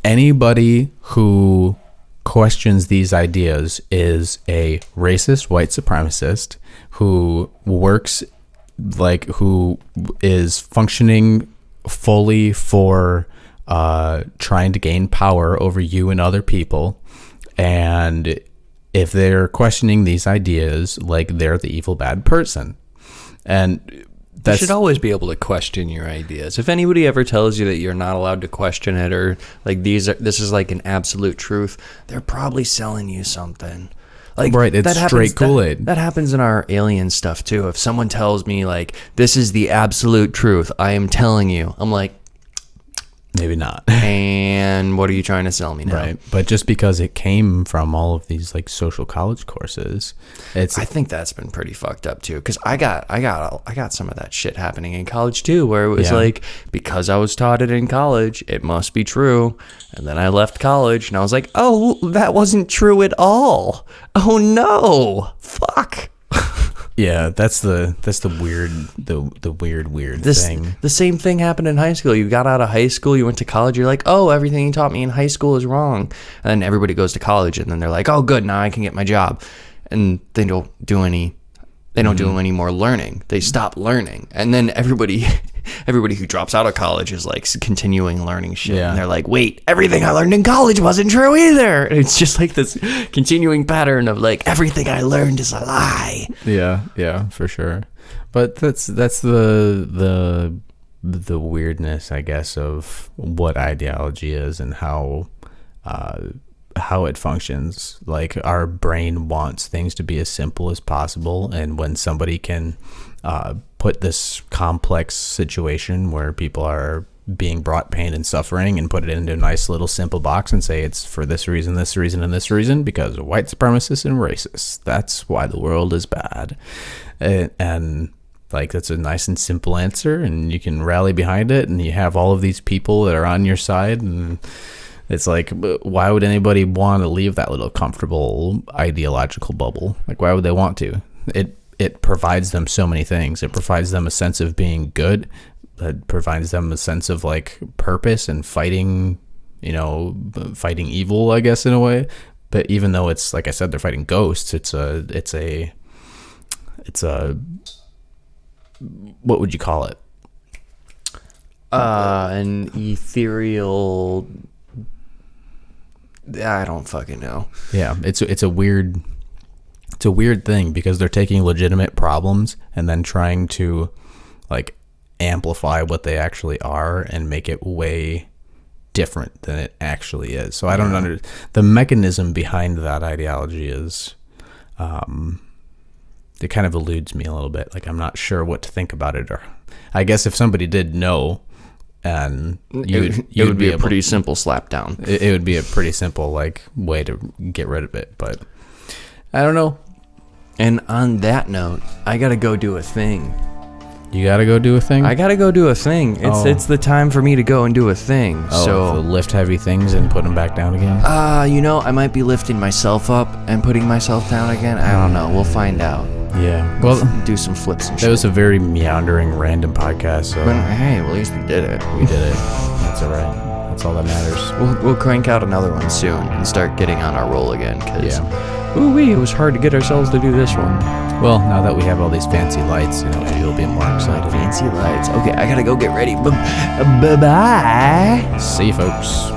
anybody who questions these ideas is a racist white supremacist who works, like, who is functioning fully for trying to gain power over you and other people. And if they're questioning these ideas, like, they're the evil bad person. And you should always be able to question your ideas. If anybody ever tells you that you're not allowed to question it, or like this is like an absolute truth, they're probably selling you something. Like, right, it's straight Kool-Aid. That happens in our alien stuff too. If someone tells me like, this is the absolute truth, I am telling you, I'm like, maybe not. And what are you trying to sell me now? Right. But just because it came from all of these like social college courses, I think that's been pretty fucked up too. Because I got some of that shit happening in college too, where it was like, because I was taught it in college, it must be true. And then I left college and I was like, oh, that wasn't true at all. Oh no, fuck. Yeah, that's the weird thing. The same thing happened in high school. You got out of high school, you went to college, you're like, oh, everything you taught me in high school is wrong. And then everybody goes to college and then they're like, oh, good, now I can get my job. And they don't do any more learning. They stop learning. And then everybody who drops out of college is like continuing learning shit. Yeah. And they're like, wait, everything I learned in college wasn't true either. And it's just like this continuing pattern of like, everything I learned is a lie. Yeah, for sure. But that's the weirdness, I guess, of what ideology is and how it functions. Like, our brain wants things to be as simple as possible, and when somebody can put this complex situation where people are being brought pain and suffering and put it into a nice little simple box and say it's for this reason, and this reason, because of white supremacists and racists, that's why the world is bad. And like, that's a nice and simple answer, and you can rally behind it, and you have all of these people that are on your side, and it's like, why would anybody want to leave that little comfortable ideological bubble? Like, why would they want to? It provides them so many things. It provides them a sense of being good. It provides them a sense of like purpose and fighting evil, I guess, in a way. But even though it's, like I said, they're fighting ghosts, it's a what would you call it? An ethereal. I don't fucking know. Yeah, it's a weird thing because they're taking legitimate problems and then trying to like amplify what they actually are and make it way different than it actually is. So I don't understand the mechanism behind that ideology is it kind of eludes me a little bit. Like I'm not sure what to think about it, or I guess if somebody did know, and it would be a pretty simple slap down. It would be a pretty simple like way to get rid of it, but I don't know. And on that note, I gotta go do a thing. You gotta go do a thing? I gotta go do a thing. It's the time for me to go and do a thing. So lift heavy things and put them back down again? I might be lifting myself up and putting myself down again. I don't know. We'll find out. Yeah. Well, do some flips and shit. That was a very meandering, random podcast. So but hey, well, at least we did it. We did it. That's all right. That's all that matters. We'll crank out another one soon and start getting on our roll again. Cause it was hard to get ourselves to do this one. Well, now that we have all these fancy lights, you'll be more excited. Fancy lights. Okay, I gotta go get ready. Bye-bye. See you, folks.